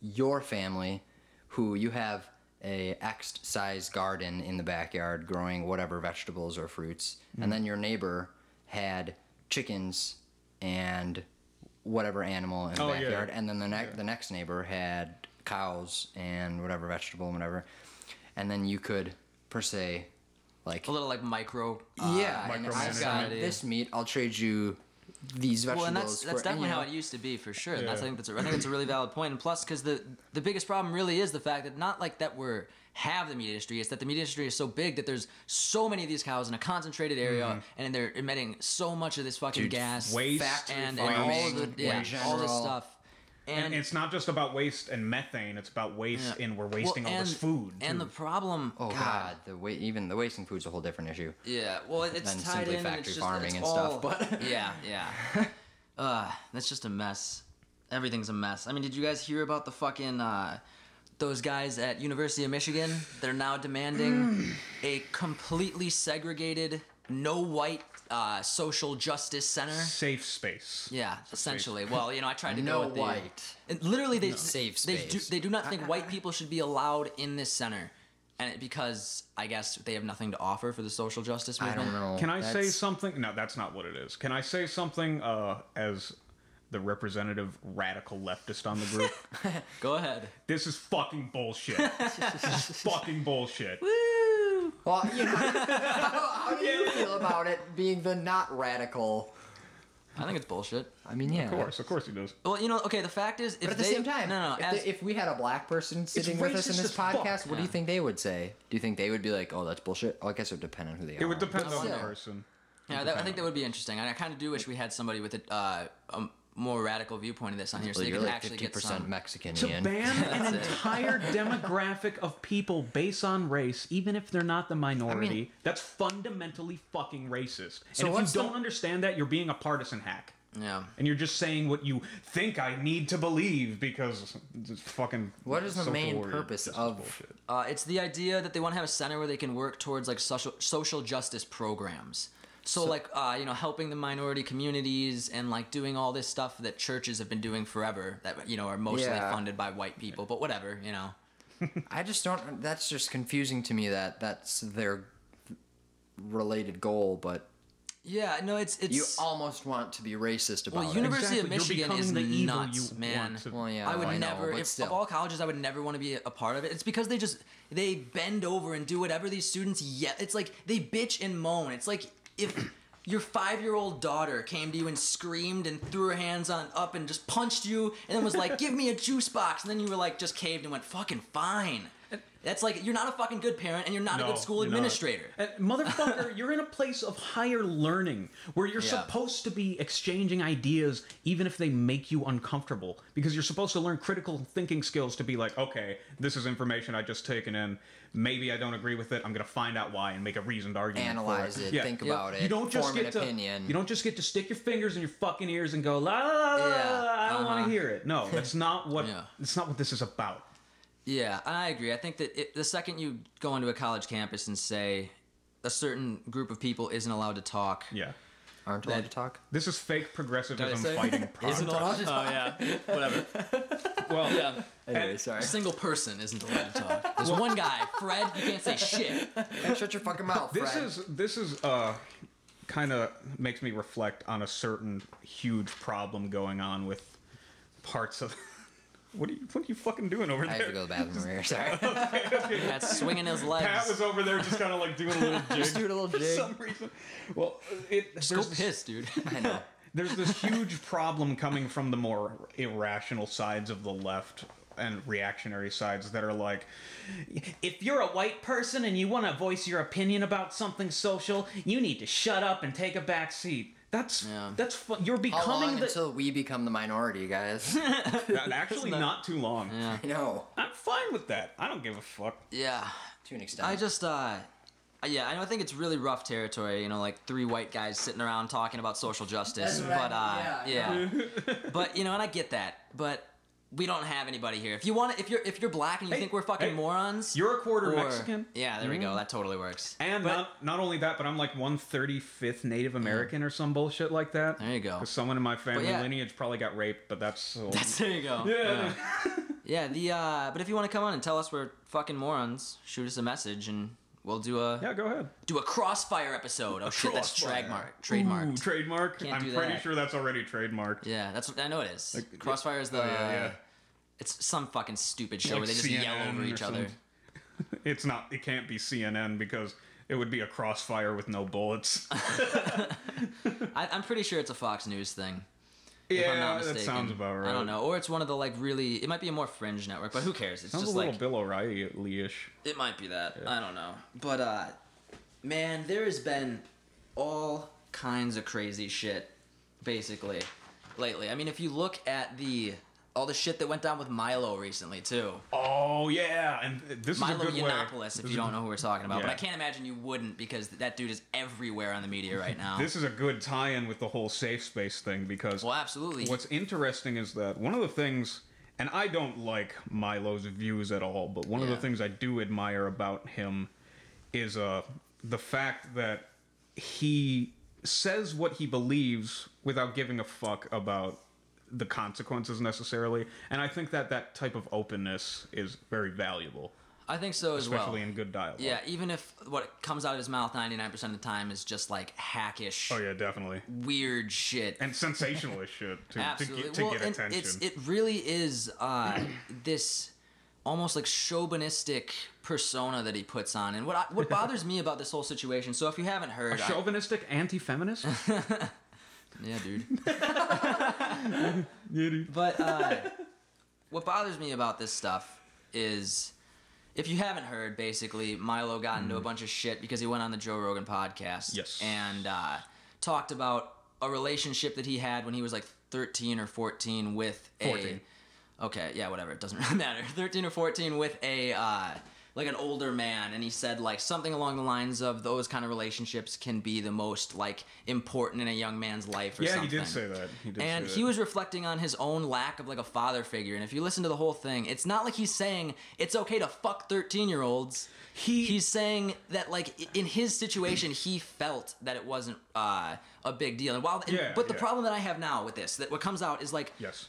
your family who you have a X-size garden in the backyard growing whatever vegetables or fruits, and then your neighbor had chickens and whatever animal in the backyard, and then the next neighbor had cows and whatever vegetable and whatever, and then you could, per se, like a little like micro. and I've got this meat. I'll trade you these vegetables. Well, and that's definitely how it used to be for sure. And I think that's a really valid point. And plus, because the biggest problem really is the fact that not like that have the meat industry. It's that the meat industry is so big that there's so many of these cows in a concentrated area, and they're emitting so much of this fucking gas, waste, and all of all this stuff. And it's not just about waste and methane. It's about waste, and we're wasting all this food. And too. the problem, even the wasting food's a whole different issue. Yeah, well, it's than tied simply in factory it's farming and all, stuff. But that's just a mess. Everything's a mess. I mean, did you guys hear about the fucking those guys at University of Michigan? They're now demanding a completely segregated, no white social justice center. Safe space. Yeah, essentially. Well, I tried to no go with white. And literally, safe space. They do not think white people should be allowed in this center, and because I guess they have nothing to offer for the social justice movement. I don't know. Can I say something? No, that's not what it is. Can I say something as the representative radical leftist on the group? Go ahead. This is fucking bullshit. This is fucking bullshit. Woo! Well, how do you feel about it being the not radical? I think it's bullshit. I mean, yeah. Of course he does. Well, okay, the fact is, But at the same time, if we had a black person sitting with us in this podcast, what do you think they would say? Do you think they would be like, "Oh, that's bullshit"? Oh, I guess it would depend on who they are. It would depend on the person. Yeah, I think that would be interesting. I kind of do wish we had somebody with a more radical viewpoint of this on here, so they could actually get some. Mexican. To ban an entire demographic of people based on race, even if they're not the minority, that's fundamentally fucking racist. So and if you don't understand that, you're being a partisan hack. Yeah. And you're just saying what you think I need to believe because it's fucking. What is the main purpose of? It's the idea that they want to have a center where they can work towards like social justice programs. So like, helping the minority communities and like doing all this stuff that churches have been doing forever that, are mostly funded by white people, but whatever, I just don't, that's just confusing to me that that's their related goal, but. Yeah, no, it's. You almost want to be racist about it. Well, University of Michigan is nuts, man. Well, yeah, I would never, of all colleges, I would never want to be a part of it. It's because they bend over and do whatever these students it's like, they bitch and moan. It's like, if your 5-year-old daughter came to you and screamed and threw her hands up and just punched you and then was like, give me a juice box, and then you were like, just caved and went, fucking fine. That's like, you're not a fucking good parent and you're not a good school administrator. Motherfucker, you're in a place of higher learning where you're supposed to be exchanging ideas even if they make you uncomfortable, because you're supposed to learn critical thinking skills to be like, okay, this is information I just taken in. Maybe I don't agree with it. I'm going to find out why and make a reasoned argument. Analyze it, think about it, you don't just form an opinion. You don't just get to stick your fingers in your fucking ears and go, la la la, I don't want to hear it. No, that's not what. That's not what this is about. Yeah, I agree. I think that the second you go into a college campus and say a certain group of people isn't allowed to talk. Yeah. Aren't allowed to talk? This is fake progressivism fighting progress. Isn't allowed to talk? Oh, yeah. Whatever. Well, yeah. Anyway, sorry. A single person isn't allowed to talk. There's one guy, Fred, you can't say shit. Shut your fucking mouth, Fred. This is kind of makes me reflect on a certain huge problem going on with parts of... What are you fucking doing over there? I have to go to the bathroom over here, sorry. Okay. Pat's swinging his legs. Pat was over there just kind of like doing a little jig. Just doing a little jig. For some reason. Well, just go piss, dude. I know. There's this huge problem coming from the more irrational sides of the left, and reactionary sides that are like, if you're a white person and you want to voice your opinion about something social, you need to shut up and take a back seat. That's fun. You're becoming How long until we become the minority, guys? Actually, not too long. Yeah. I know. I'm fine with that. I don't give a fuck. Yeah. To an extent. I just, yeah, I know. I think it's really rough territory. You know, like 3 white guys sitting around talking about social justice. That's But right. yeah. But you know, and I get that. But we don't have anybody here. If you want, if you're black and you think we're fucking morons, You're a quarter or- Mexican. Yeah, there we go. That totally works. And not only that, but I'm like 1/35th Native American or some bullshit like that. There you go. Because someone in my family yeah. lineage probably got raped, but that's so... There you go. Yeah. Yeah. But if you want to come on and tell us we're fucking morons, shoot us a message and we'll do a Yeah, go ahead. Crossfire episode. Oh shit, that's Crossfire. trademarked. Ooh, trademark? Can't I'm do pretty that. sure that's already trademarked. Yeah, I know it is. Crossfire is the. yeah. It's some fucking stupid show Like where they just yell CNN over or each other. It's not. It can't be CNN because it would be a crossfire with no bullets. I'm pretty sure it's a Fox News thing. If I'm not Yeah, that mistaken. sounds about right. I don't know, or it's one of the like really. It might be a more fringe network, but who cares? It's Sounds just a little like Bill O'Reilly-ish. it might be that. I don't know, but man, there has been all kinds of crazy shit, basically, lately. I mean, if you look at all the shit that went down with Milo recently too. Oh yeah, and this Milo is a good way. Yiannopolous, if you don't know who we're talking about. But Yeah. I can't imagine you wouldn't because that dude is everywhere on the media right now. This is a good tie-in with the whole safe space thing because Well, absolutely. what's interesting is that one of the things, and I don't like Milo's views at all, but one of the Yeah. things I do admire about him is the fact that he says what he believes without giving a fuck about the consequences necessarily, and I think that type of openness is very valuable, I think so as well. especially in good dialogue. Yeah, even if what comes out of his mouth 99% of the time is just like hackish, Oh yeah, definitely. weird shit. And sensationalist shit to Absolutely. get, Well, get and attention. it really is this almost like chauvinistic persona that he puts on. And what bothers me about this whole situation, so if you haven't heard... Chauvinistic anti-feminist? Yeah, dude. Yeah, dude. But what bothers me about this stuff is, if you haven't heard, basically, Milo got into a bunch of shit because he went on the Joe Rogan podcast. Yes. And talked about a relationship that he had when he was like 13 or 14 with 14. Okay, yeah, whatever. It doesn't really matter. 13 or 14 with like an older man, and he said like something along the lines of those kind of relationships can be the most like important in a young man's life or Yeah, something. he did say that. And he was reflecting on his own lack of like a father figure. And if you listen to the whole thing, it's not like he's saying it's okay to fuck 13-year-olds. He's saying that like in his situation, he felt that it wasn't a big deal. And but the problem that I have now with this, that what comes out is like, Yes.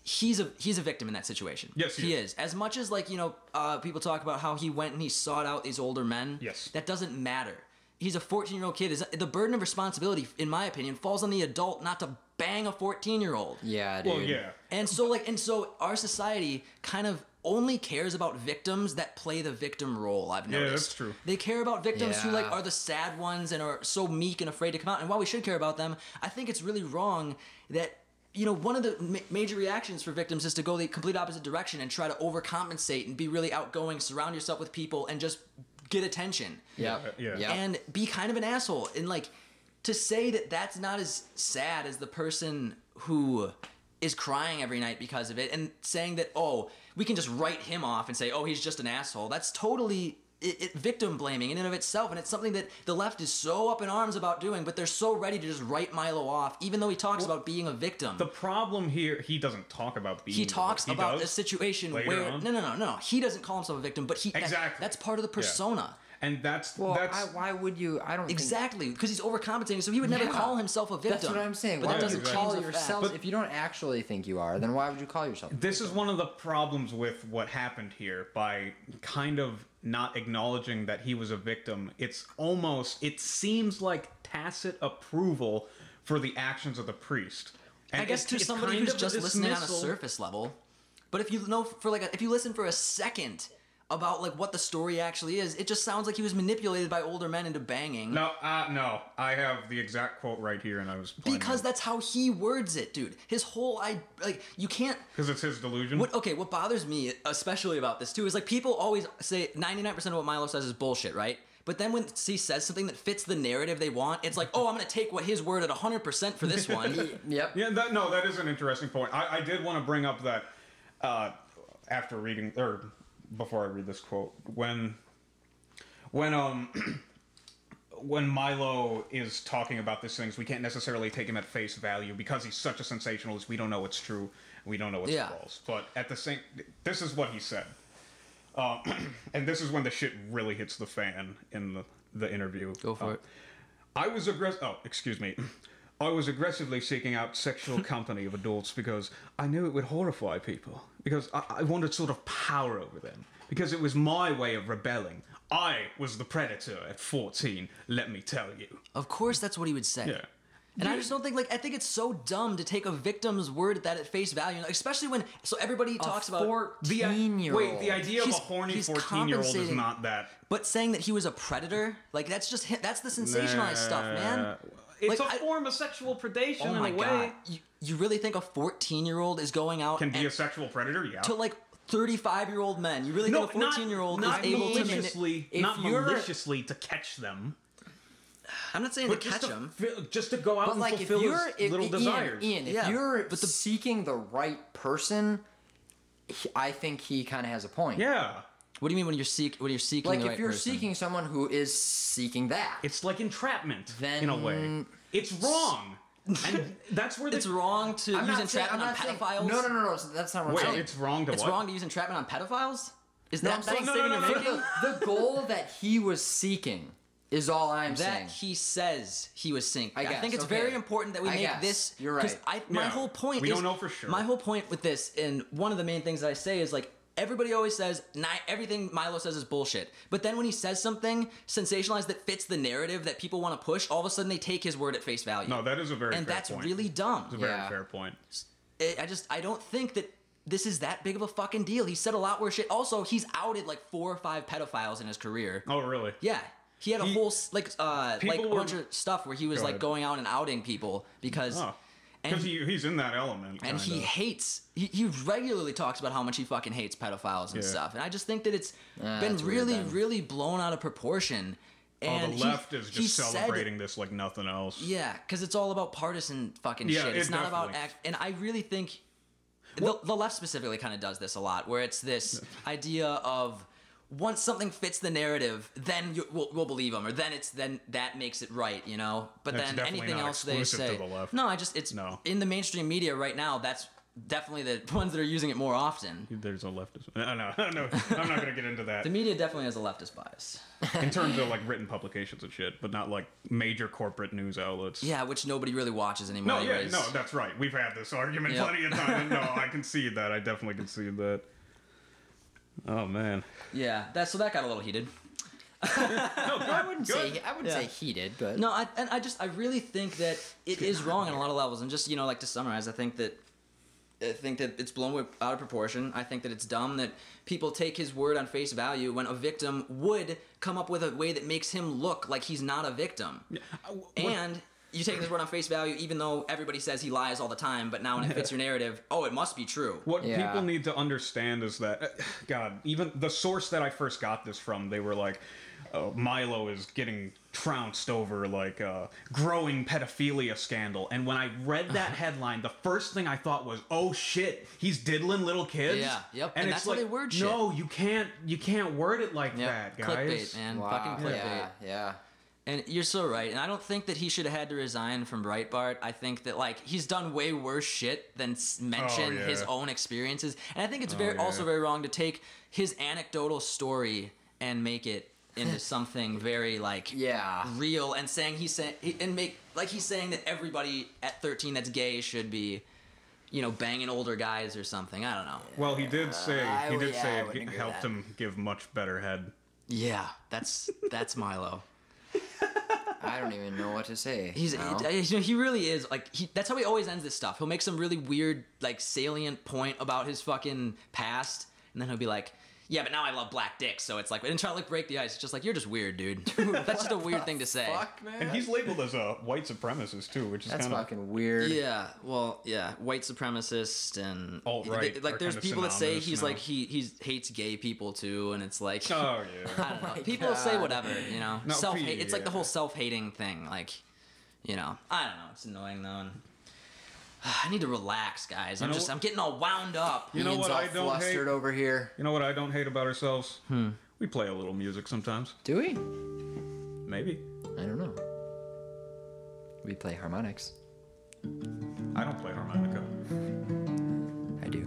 he's a victim in that situation. Yes, he is. As much as like, you know, people talk about how he went and he sought out these older men. Yes. That doesn't matter. He's a 14-year-old kid. The burden of responsibility, in my opinion, falls on the adult not to bang a 14-year-old. Yeah, dude. Well, yeah. And so our society kind of only cares about victims that play the victim role, I've noticed. Yeah, that's true. They care about victims who like Yeah. are the sad ones and are so meek and afraid to come out. And while we should care about them, I think it's really wrong that, you know, one of the major reactions for victims is to go the complete opposite direction and try to overcompensate and be really outgoing, surround yourself with people, and just get attention. Yeah. Yeah. And be kind of an asshole. And like, to say that that's not as sad as the person who is crying every night because of it, and saying that, oh, we can just write him off and say, oh, he's just an asshole. That's totally victim blaming in and of itself, and it's something that the left is so up in arms about doing, but they're so ready to just write Milo off, even though he talks about being a victim. The problem here, he doesn't talk about being. He talks about does a situation later where on. no. He doesn't call himself a victim, but Exactly. that's part of the persona. And that's Well, that's why would you? I don't think- Exactly, because he's overcompensating, so he would never Yeah. call himself a victim. That's what I'm saying. But Why that would doesn't you change call change the yourself? fact. If you don't actually think you are, then why would you call yourself? This is one of the problems with what happened here by kind of not acknowledging that he was a victim. It seems like tacit approval for the actions of the priest. And I guess to it's somebody kind who's of just listening on a dismissal. surface level. But if you know, if you listen for a second about like what the story actually is. It just sounds like he was manipulated by older men into banging. No, I have the exact quote right here, and I was planning Because that's how he words it, dude. His whole you can't. because it's his delusion. What bothers me especially about this too is like people always say 99% of what Milo says is bullshit, right? But then when he says something that fits the narrative they want, it's like, oh, I'm gonna take what his word at 100% for this one. Yep. Yeah, that is an interesting point. I did want to bring up that after reading or before I read this quote, when Milo is talking about these things, we can't necessarily take him at face value because he's such a sensationalist. We don't know what's true, we don't know what's false. But at the same, this is what he said, and this is when the shit really hits the fan in the interview. Go for it. I was aggressively seeking out sexual company of adults because I knew it would horrify people. Because I wanted sort of power over them. Because it was my way of rebelling. I was the predator at 14, let me tell you. Of course that's what he would say. Yeah. And I just don't think, I think it's so dumb to take a victim's word at that at face value, especially when, so everybody talks about... 14-year-old. Wait, the idea of a horny 14-year-old is not that... But saying that he was a predator, that's just, that's the sensationalized stuff, man. It's a form of sexual predation in a way. God. You really think a 14-year-old is going out Can be a sexual predator, yeah. to 35-year-old men? You really think a 14-year-old is able to maliciously to catch them. I'm not saying to catch them. Just to go out and fulfill his little desires. Ian, if you're seeking the right person, I think he kind of has a point. Yeah. What do you mean when you're seeking the right if you're person? seeking someone who is seeking that, It's like entrapment, then in a way. It's wrong. And that's where it's wrong to use entrapment on pedophiles? No, that's not what I'm Wait, saying. it's wrong to It's what? wrong to use entrapment on pedophiles? Is No, that I'm the saying statement you're making? the goal that he was seeking is all I'm saying. That he says he was synced. I guess, think it's okay. very important that we I make guess. this. You're right. My Yeah. whole point We is... don't know for sure. My whole point with this, and one of the main things that I say is everybody always says, everything Milo says is bullshit. But then when he says something sensationalized that fits the narrative that people want to push, all of a sudden they take his word at face value. No, that is a very fair that's point. really dumb. It's a very fair point. I don't think that this is that big of a fucking deal. He said a lot worse shit. Also, he's outed 4 or 5 pedophiles in his career. Oh, really? Yeah. He had a whole a bunch of stuff where he was ahead. going out and outing people because Because he's in that element. and he hates he regularly talks about how much he fucking hates pedophiles and stuff. And I just think that it's been really blown out of proportion. And the left is just celebrating this like nothing else. Yeah, because it's all about partisan fucking shit. It's not about and I really think the left specifically kind of does this a lot, where it's this idea of once something fits the narrative, then we'll believe them, or then that makes it right, you know. But That's then anything not else they exclusive say, to the left. no, in the mainstream media right now. That's definitely the ones that are using it more often. There's a leftist. No, I'm not gonna get into that. The media definitely has a leftist bias. In terms of written publications and shit, but not major corporate news outlets. Yeah, which nobody really watches anymore. No, anyways. no, that's right. We've had this argument plenty of times. No, I concede that. I definitely concede that. Oh man. Yeah, that got a little heated. I wouldn't say heated, but No, I really think that it is wrong on a lot of levels. And just to summarize, I think that it's blown out of proportion. I think that it's dumb that people take his word on face value when a victim would come up with a way that makes him look like he's not a victim. And you take his word on face value, even though everybody says he lies all the time, but now when it fits your narrative, it must be true. What people need to understand is that, God, even the source that I first got this from, they were like, Milo is getting trounced over growing pedophilia scandal. And when I read that headline, the first thing I thought was, oh shit, he's diddling little kids. Yeah, yep. And that's how they word shit. No, you can't word it like that, guys. Clickbait, man. wow. Fucking clickbait. Yeah. And you're so right. And I don't think that he should have had to resign from Breitbart. I think that he's done way worse shit than mention his own experiences. And I think it's also very wrong to take his anecdotal story and make it into something very real and saying he's saying that everybody at 13 that's gay should be banging older guys or something. I don't know. Well, he did say it agree helped him give much better head. Yeah, that's Milo. I don't even know what to say. He really is that's how he always ends this stuff. He'll make some really weird salient point about his fucking past, and then he'll be like, Yeah, but now I love black dicks, so it's like, and try to like break the ice. It's just like, you're just weird, dude. That's just a weird thing to say. Fuck, man. And he's labeled as a white supremacist too, which is That's kind of fucking weird. Yeah, well, yeah, white supremacist and Alt-right like are there's kinda people that say synonymous he's now. like he hates gay people too, and it's like Oh yeah. I don't know. my People say God. whatever, you know. No, Self-hate. It's like the yeah. whole self-hating thing, like, you know. I don't know. It's annoying though. And, I need to relax, guys. know I'm getting all wound up. You know Ian's what all I don't hate? flustered over here. You know what I don't hate about ourselves? We play a little music sometimes. Do we? Maybe. I don't know. We play harmonics. I don't play harmonica. I do.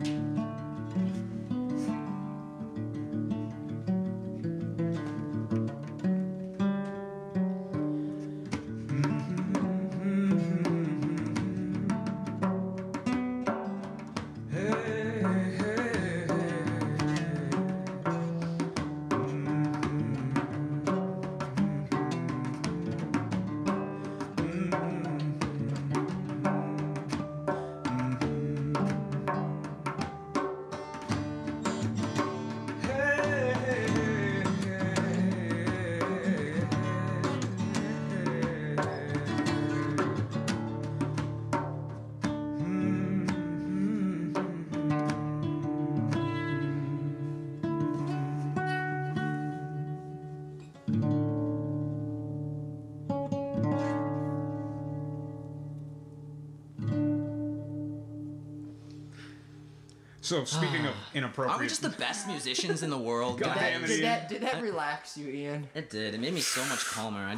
So speaking of inappropriate, Aren't we just the best musicians in the world? God guys? damn it. Did that relax you, Ian? It did. It made me so much calmer. I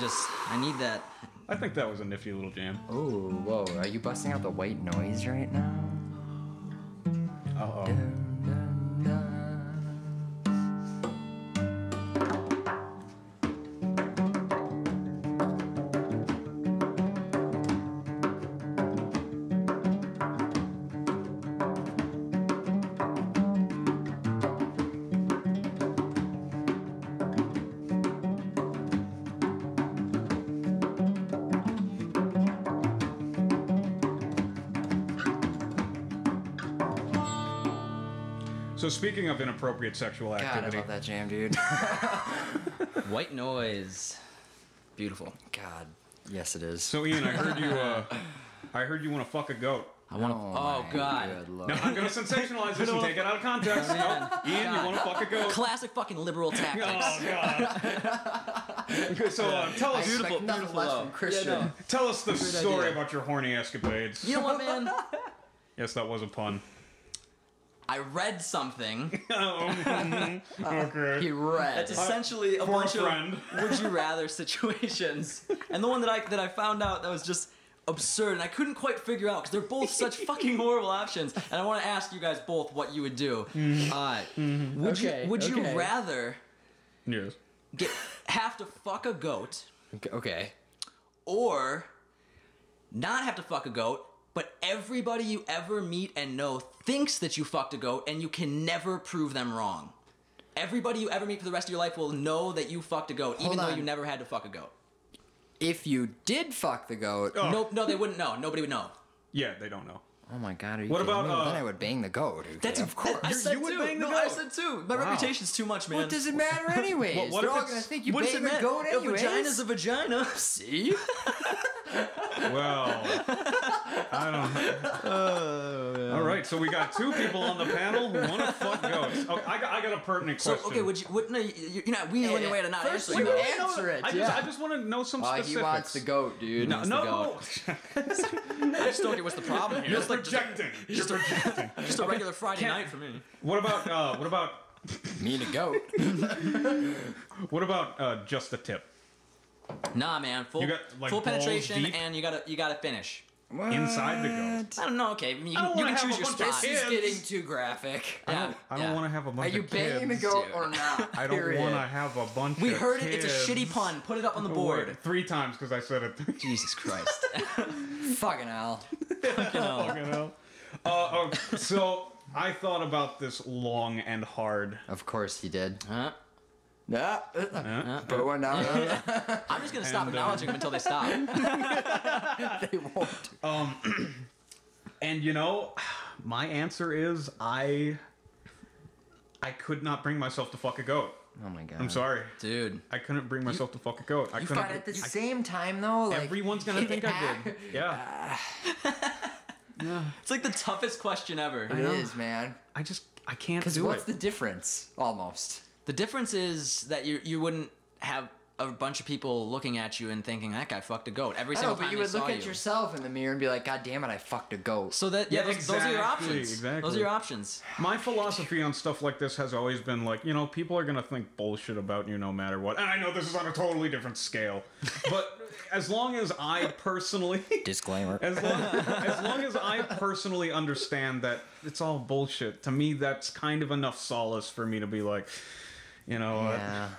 need that. I think that was a nifty little jam. Oh, whoa. Are you busting out the white noise right now? Uh-oh. Dun, dun, dun. So speaking of inappropriate sexual God, I activity, love that jam, dude. White noise. Beautiful. God. Yes, it is. so Ian, I heard you want to fuck a goat. I want to. Oh, my God. good lord. Now I'm gonna sensationalize this and take it out of context. man. Ian, you want to fuck a goat? Classic fucking liberal tactics. Oh God. Okay, so tell I us, expect nothing less from Christian. Yeah, no. tell us the story idea. about your horny escapades. You know what, man? Yes, that was a pun. I read something Okay. He read. that's essentially a For a bunch friend. of would you rather situations, and the one that I found out that was just absurd, and I couldn't quite figure out because they're both such fucking horrible options. And I want to ask you guys both what you would do. Would you Okay. rather Yes. have to fuck a goat Okay. or not have to fuck a goat, but everybody you ever meet and know thinks that you fucked a goat and you can never prove them wrong? Everybody you ever meet for the rest of your life will know that you fucked a goat, even Hold though on. you never had to fuck a goat. If you did fuck the goat, Oh. No, they wouldn't know. Nobody would know. Yeah, they don't know. oh my god, are you What kidding about, me? Well, then uh, I would bang the goat. Okay, That's of course. I said You would too. bang the No, I goat. said too. My Wow. reputation's too much, man. What does it matter anyways? What They're if all it's- gonna think you What does bang it the matter? goat A anyways. vagina's a vagina. See? Well, I don't know. All right, so we got two people on the panel who want to fuck goats. Oh, I got a pertinent So question. okay, no, you're not weaseling your way to not First answer. you it. answer it. I just want to know some specifics. He wants the goat, dude. No, the no. I just don't get what's the problem here. You're It's like projecting. You're projecting. just a regular Friday Can't- night for me. What about Me and a goat. just a tip? Nah, man. Full You got, like, full balls penetration, deep? and you gotta finish. Inside the goat. I don't know. Okay, you don't can wanna have choose a your bunch of spot. This is Kids. getting too graphic. Yeah, I don't want to have a bunch Are you of banging the kids. goat dude. or not? I don't Period. want to have a bunch We of heard kids. it. It's a shitty pun. Put it up on the board. Wait, 3 times because I said it. Jesus Christ. Fucking hell. Fucking hell. Fucking hell. So I thought about this long and hard. Of course he did. Huh? Nah. Put one down. I'm just gonna stop And, acknowledging them until they stop. They won't. And you know, my answer is I I could not bring myself to fuck a goat. Oh my god. I'm sorry. Dude. I couldn't bring myself to fuck a goat. I couldn't. But at the same time, though, like Everyone's gonna think I did. Yeah. It's like the toughest question ever. It is, man. I can't Because do what's it. the difference? Almost. The difference is that you wouldn't have a bunch of people looking at you and thinking that guy fucked a goat every I single know, but time you they would look saw at yourself in the mirror and be like, God damn it, I fucked a goat. So that those are your options. Exactly. Those are your options. My philosophy on stuff like this has always been like, people are gonna think bullshit about you no matter what. And I know this is on a totally different scale, but as long as I personally Disclaimer. as long as I personally understand that it's all bullshit, to me that's kind of enough solace for me to be like, Yeah.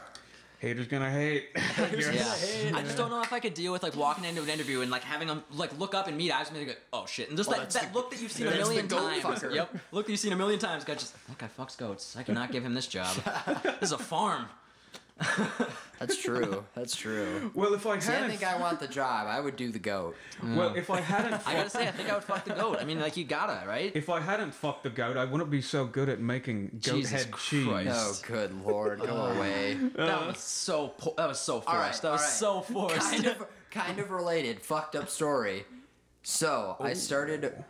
haters gonna hate. Yeah. I just don't know if I could deal with like walking into an interview and like having them like look up and meet eyes and be like, oh shit, and just that look that you've seen a that's million the goat times. fucker. Yep, look that you've seen a million times. Guy just that guy fucks goats. I cannot give him this job. This is a farm. That's true. That's true. Well, if I See, I hadn't, think I want the job. I would do the goat. well, if I hadn't, I gotta say, I think I would fuck the goat. I mean, like you gotta, right? if I hadn't fucked the goat, I wouldn't be so good at making goat Jesus head cheese. Christ. Oh, good lord, go away. That was so forced. right, that was so forced. Kind of related, fucked up story. So I started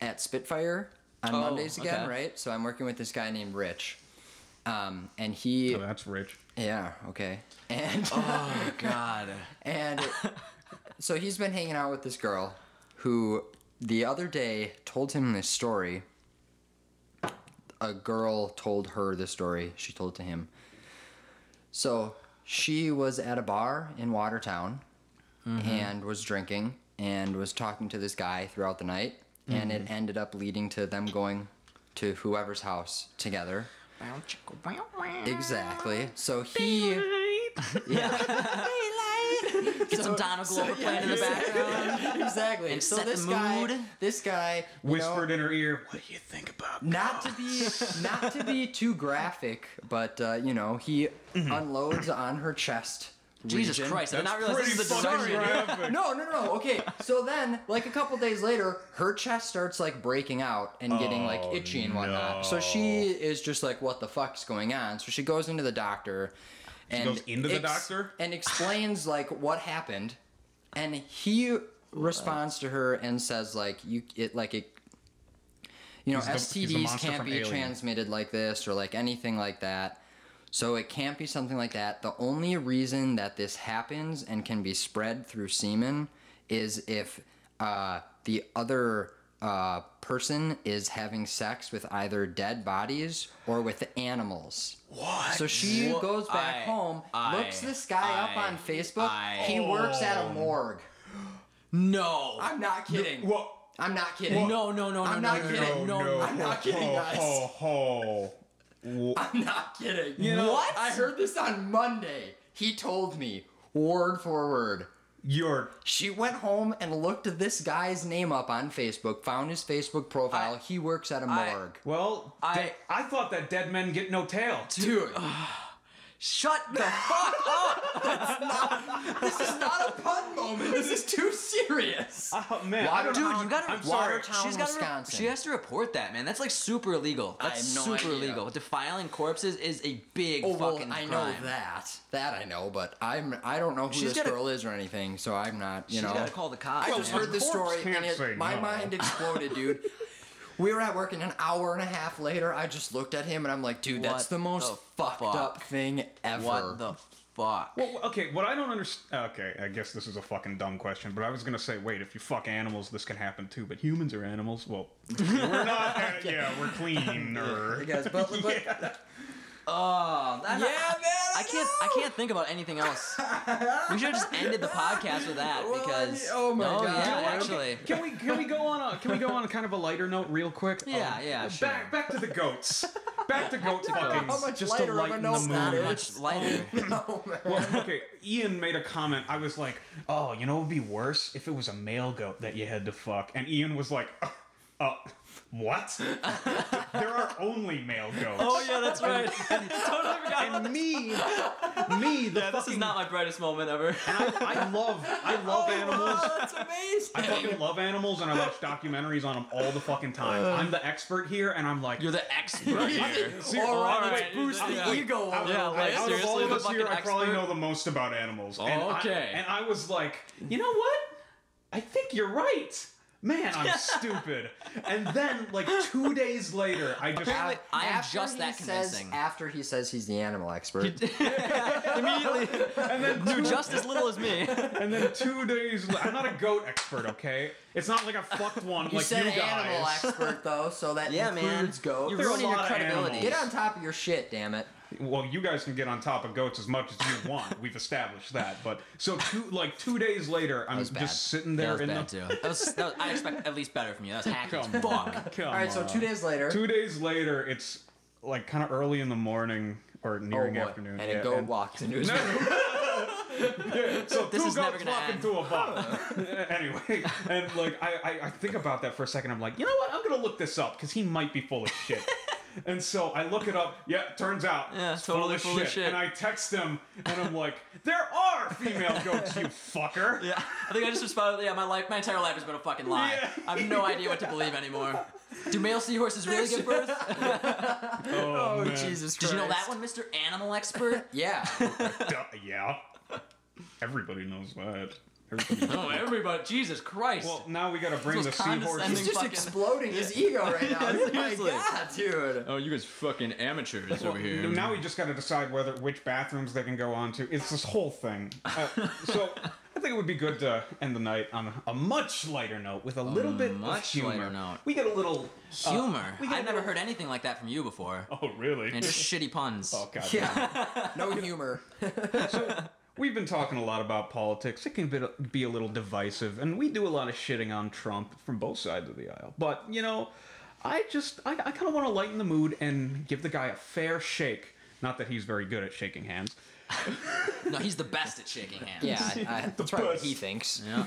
at Spitfire on Mondays again, okay. right? So I'm working with this guy named Rich, and he, Oh, that's rich. yeah, okay, and Oh God. and so he's been hanging out with this girl, who the other day told him this story. A girl told her the story. She told it to him. So she was at a bar in Watertown and was drinking and was talking to this guy throughout the night, and it ended up leading to them going to whoever's house together. Exactly. So he, yeah. Get some Donald Glover playing in the background. Exactly. And So set the this guy Whispered in her ear, "What do you think about?" not to be too graphic, but he unloads on her chest. Jesus region. Christ! I did not realize this is the fucking direction. graphic. No. Okay, so then, like a couple days later, her chest starts like breaking out and getting like itchy and whatnot. So she is just like, "What the fuck's going on?" So she goes into the doctor. And goes into the doctor? and explains like what happened, and he responds to her and says like the STDs monster can't from be Alien. transmitted like this or like anything like that. So it can't be something like that. The only reason that this happens and can be spread through semen is if the other person is having sex with either dead bodies or with animals. What? So she What? goes back home, looks this guy up on Facebook. He works at a morgue. No. I'm not kidding. What? I'm not kidding. No. I'm not kidding. No. I'm not kidding, guys. Ho. I'm not kidding. You know- What? I heard this on Monday. He told me, word for word. She went home and looked this guy's name up on Facebook, found his Facebook profile. He works at a morgue. Well, I- I thought that dead men get no tail. Dude, Shut the fuck up! this is not a pun moment. This is too serious. Oh man, Dude, you gotta. I'm sorry. Watertown, She's gotta. Wisconsin. She has to report that, man. That's like super illegal. That's have no super idea. illegal. Defiling corpses is a big Oh, well, fucking I crime. know that. That I know, but I don't know who She's this gotta- girl is or anything, so I'm not, She's know. gotta call the cops. I just man. heard this corpse story can't and say my no. mind exploded, dude. We were at work and an hour and a half later, I just looked at him and I'm like, dude, that's What the most the fucked fuck? up thing ever. What the fuck? Well, okay, what I don't understand. Okay, I guess this is a fucking dumb question, but I was gonna say, wait, if you fuck animals, this can happen too. But humans are animals. Well, we're not. Yeah, we're cleaner. I guess, but Oh, that, yeah, man. I can't think about anything else. We should have just ended the podcast with that because. Oh my God. Yeah, Okay, actually. Can we go on a kind of a lighter note real quick? Yeah, sure. Back to the goats. Back to goat fucking. how much just lighter to of a lighten note the that mood. is. Much lighter. No, man. Well, okay, Ian made a comment. I was like, oh, it would be worse if it was a male goat that you had to fuck. And Ian was like, What? There are only male goats. Oh yeah, that's right. Totally forgot. And me, the Yeah, this is fucking. not my brightest moment ever. I love animals. Oh, that's amazing. I fucking love animals, and I watch documentaries on them all the fucking time. I'm the expert here, and I'm like, You're the expert here. Let's boost the yeah. ego. Yeah, like, out of seriously, all of the us here, fucking I probably expert? know the most about animals. Oh, And okay. I was like, you know what? I think you're right. Man, I'm stupid. And then, like, 2 days later, I just... Apparently, I am After just he that convincing. After he says he's the animal expert. Immediately, And then knew just as little as me. And then 2 days... I'm not a goat expert, okay? It's not like I fucked one You like said you animal guys. expert, though, so that Yeah, man. includes goat. You're There are a ruining your lot of credibility. animals. Get on top of your shit, damn it. Well, you guys can get on top of goats as much as you want. We've established that. But so 2 days later, I'm was bad. just sitting That there was in bad the. too. That was, I expect at least better from you. That was hacky as Come on, fuck. come All right, so on. 2 days later. 2 days later, it's like kind of early in the morning or nearing afternoon. And a goat walks into his room. So This two is never goats gonna walk end. into a bar. Anyway, and like I think about that for a second. I'm like, you know what? I'm gonna look this up because he might be full of shit. And so I look it up. Yeah, turns out Yeah, it's totally full of shit. And I text him, and I'm like, there are female goats, you fucker. Yeah, I think I just responded. Yeah, my entire life has been a fucking lie. Yeah. I have no idea what to believe anymore. Do male seahorses really give birth? Oh, man. Jesus Did Christ. you know that one, Mr. Animal Expert? Yeah. Duh, yeah. Everybody knows that. Everybody Oh, everybody! Jesus Christ! Well, now we gotta bring Those the seahorses. condescending- He's just fucking- exploding his ego right now. Oh my seriously. god, dude. oh, you guys fucking amateurs over here. Now we just got to decide which bathrooms they can go on to. It's this whole thing. So I think it would be good to end the night on a much lighter note with a little bit of much humor. lighter note. We get a little Humor. we get a I've never little- heard anything like that from you before. Oh, really? And just shitty puns. Oh, God. Yeah. No humor. We've been talking a lot about politics. It can be a little divisive, and we do a lot of shitting on Trump from both sides of the aisle. But, you know, I kind of want to lighten the mood and give the guy a fair shake. Not that he's very good at shaking hands. No, he's the best at shaking hands. Yeah, that's probably what best. he thinks. Yeah.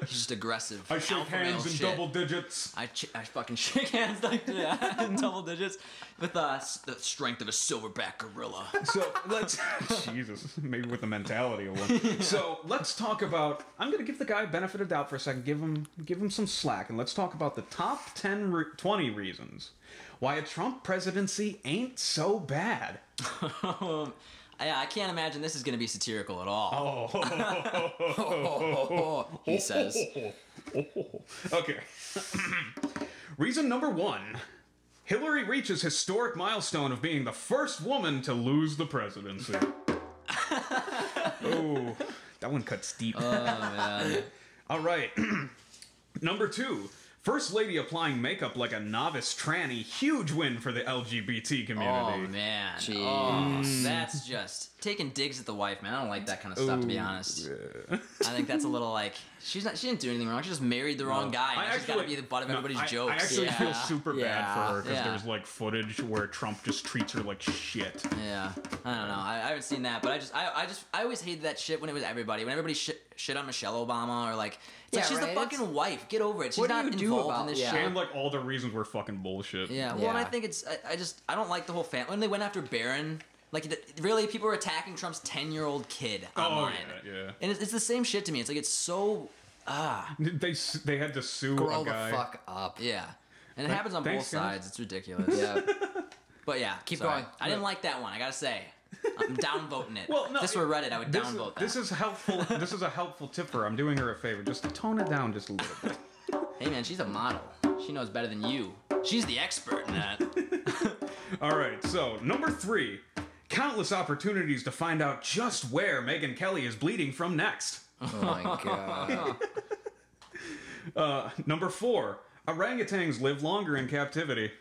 He's just aggressive. I shake alpha male hands in shit. double digits. I fucking shake hands like in double digits with the strength of a silverback gorilla. So let's Jesus, maybe with the mentality of one. So let's talk about. I'm gonna give the guy benefit of doubt for a second. Give him some slack, and let's talk about the top 20 reasons why a Trump presidency ain't so bad. I can't imagine this is going to be satirical at all. Oh, He says. Okay. Reason number 1. Hillary reaches historic milestone of being the first woman to lose the presidency. Oh, that one cuts deep. Oh, man. All right. Number 2. First lady applying makeup like a novice tranny. Huge win for the LGBT community. Oh, man. Jeez. Oh, that's just taking digs at the wife, man. I don't like that kind of stuff, to be honest. Yeah. I think that's a little like, she didn't do anything wrong. She just married the wrong guy. Now she's got to be the butt of everybody's jokes. I actually feel Yeah. super bad Yeah. for her because Yeah. there's like footage where Trump just treats her like shit. Yeah, I don't know. I haven't seen that, but I always hated that shit when it was everybody. When everybody shit on Michelle Obama or like, it's like Yeah, she's right? the fucking wife. Get over it. She's What do not you do involved about- in this yeah. shit. And like all the reasons were fucking bullshit. Yeah, well, and I Yeah. think it's I don't like the whole family. When they went after Barron, like really, people were attacking Trump's 10-year-old kid Oh online. yeah. And it's the same shit to me. It's like it's so They had to sue Grow a the guy. fuck up. yeah, and it happens on both thanks, guys. sides. It's ridiculous. Yeah. But yeah, Keep sorry. going. I didn't like that one. I gotta say, I'm downvoting it. Well, no, if this were Reddit, I would downvote that. This is helpful. This is a helpful tip for her. I'm doing her a favor. Just to tone it down just a little bit. Hey man, she's a model. She knows better than you. She's the expert in that. All right. So number 3, countless opportunities to find out just where Megyn Kelly is bleeding from next. Oh my god. Number 4, orangutans live longer in captivity.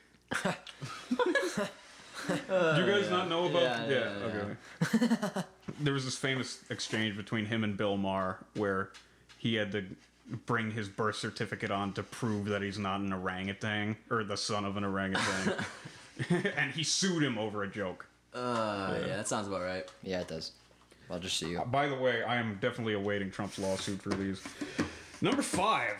Do you guys not know about? Yeah, Okay. There was this famous exchange between him and Bill Maher where he had to bring his birth certificate on to prove that he's not an orangutan or the son of an orangutan, and he sued him over a joke. Yeah, that sounds about right. Yeah, it does. I'll just see you. By the way, I am definitely awaiting Trump's lawsuit for these. Number 5.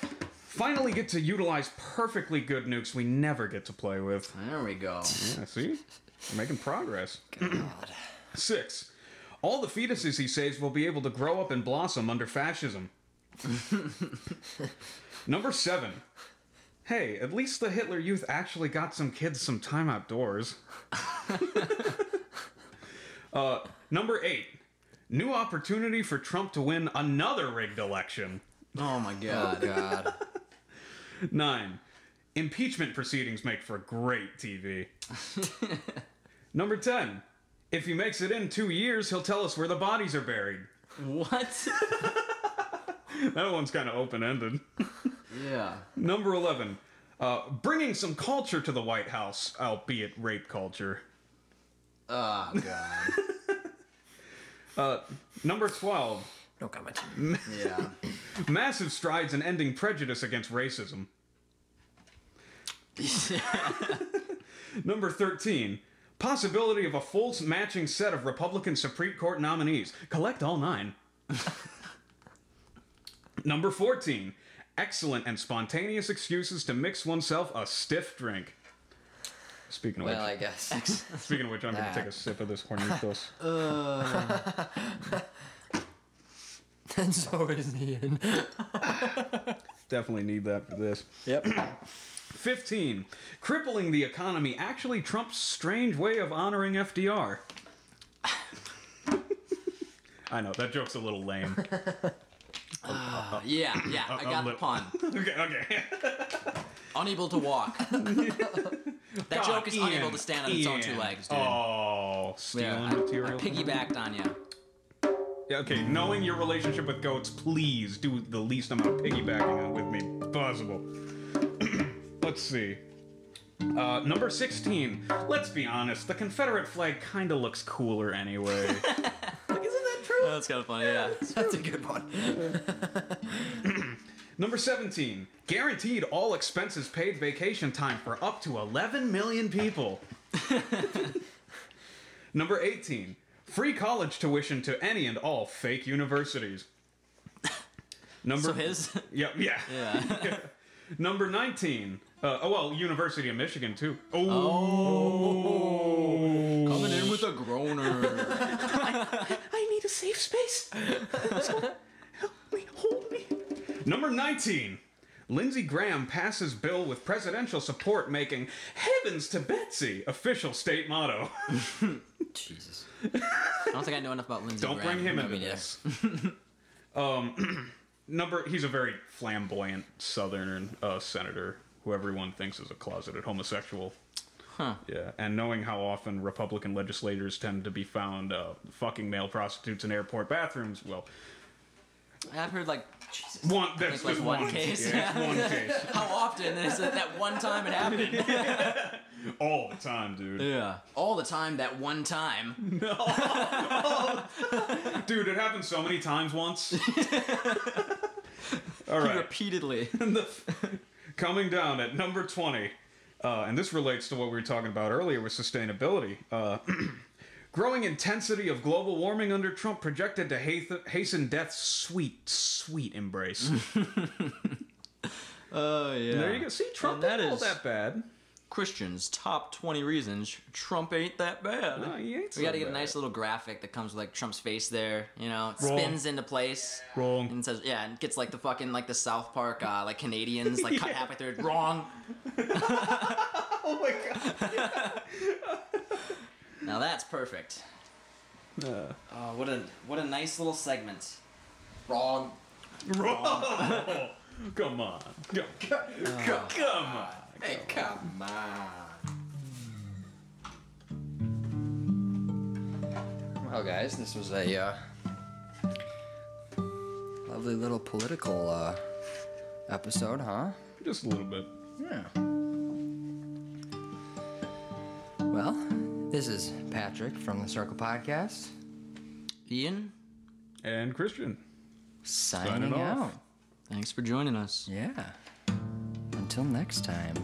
Finally get to utilize perfectly good nukes we never get to play with. There we go. Yeah, see? We're making progress. God. 6. All the fetuses he saves will be able to grow up and blossom under fascism. Number 7. Hey, at least the Hitler Youth actually got some kids some time outdoors. Number 8. New opportunity for Trump to win another rigged election. Oh my god. Oh, God. 9. Impeachment proceedings make for great TV. Number 10. If he makes it in 2 years, he'll tell us where the bodies are buried. What? That one's kind of open-ended. Yeah. Number 11. Bringing some culture to the White House, albeit rape culture. Oh god. Number 12. No comment. Yeah. Massive strides in ending prejudice against racism. Number 13. Possibility of a full matching set of Republican Supreme Court nominees. Collect all 9. Number 14. Excellent and spontaneous excuses to mix oneself a stiff drink. Speaking of Well, which, I guess. speaking of which, I'm going to take a sip of this Hornitos. And so is Ian. Definitely need that for this. Yep. 15. Crippling the economy actually Trump's strange way of honoring FDR. I know, that joke's a little lame. Yeah, I got the pun. Okay. Unable to walk. That joke is Ian, unable to stand on its own 2 legs, dude. Oh, stealing Yeah, I material. piggybacked on you. Yeah, okay, knowing your relationship with goats, please do the least amount of piggybacking on with me possible. Let's see. Number 16. Let's be honest, the Confederate flag kind of looks cooler anyway. Isn't that true? That's kind of funny, yeah. That's a good one. Number 17. Guaranteed all expenses paid vacation time for up to 11 million people. Number 18. Free college tuition to any and all fake universities. So his? Yeah. Yeah. Number 19. University of Michigan, too. Coming in with a groaner. I need a safe space. So, help me, hold me. Number 19. Lindsey Graham passes bill with presidential support making Heavens to Betsy official state motto. Jesus. I don't think I know enough about Lindsey Don't Graham. bring him into me neither. this. He's a very flamboyant Southern senator who everyone thinks is a closeted homosexual. Huh. Yeah, and knowing how often Republican legislators tend to be found fucking male prostitutes in airport bathrooms, well, I've heard Jesus. that's like just one case. Yeah, it's one case. How often is it that one time it happened? All the time, dude. Yeah. All the time that one time. Dude, it happened so many times once. All right. Repeatedly. Coming down at number 20, and this relates to what we were talking about earlier with sustainability. Growing intensity of global warming under Trump projected to hasten death's sweet embrace. Oh, yeah. And there you go. See, Trump And ain't all that bad. Christians, top 20 reasons Trump ain't that bad. No, he ain't We gotta so get a bad. nice little graphic that comes with Trump's face there, it Wrong. spins into place. Wrong. And says, and gets the fucking, the South Park, Canadians, cut halfway through. Wrong. Oh my god. Now that's perfect. Oh, what a nice little segment. Wrong. Wrong. Come on. Come on. Hey, come on. Well, guys, this was a lovely little political episode, huh? Just a little bit. Yeah. Well, this is Patrick from the Circle Podcast. Ian, And Christian. Signing off. out. thanks for joining us. Yeah. Until next time.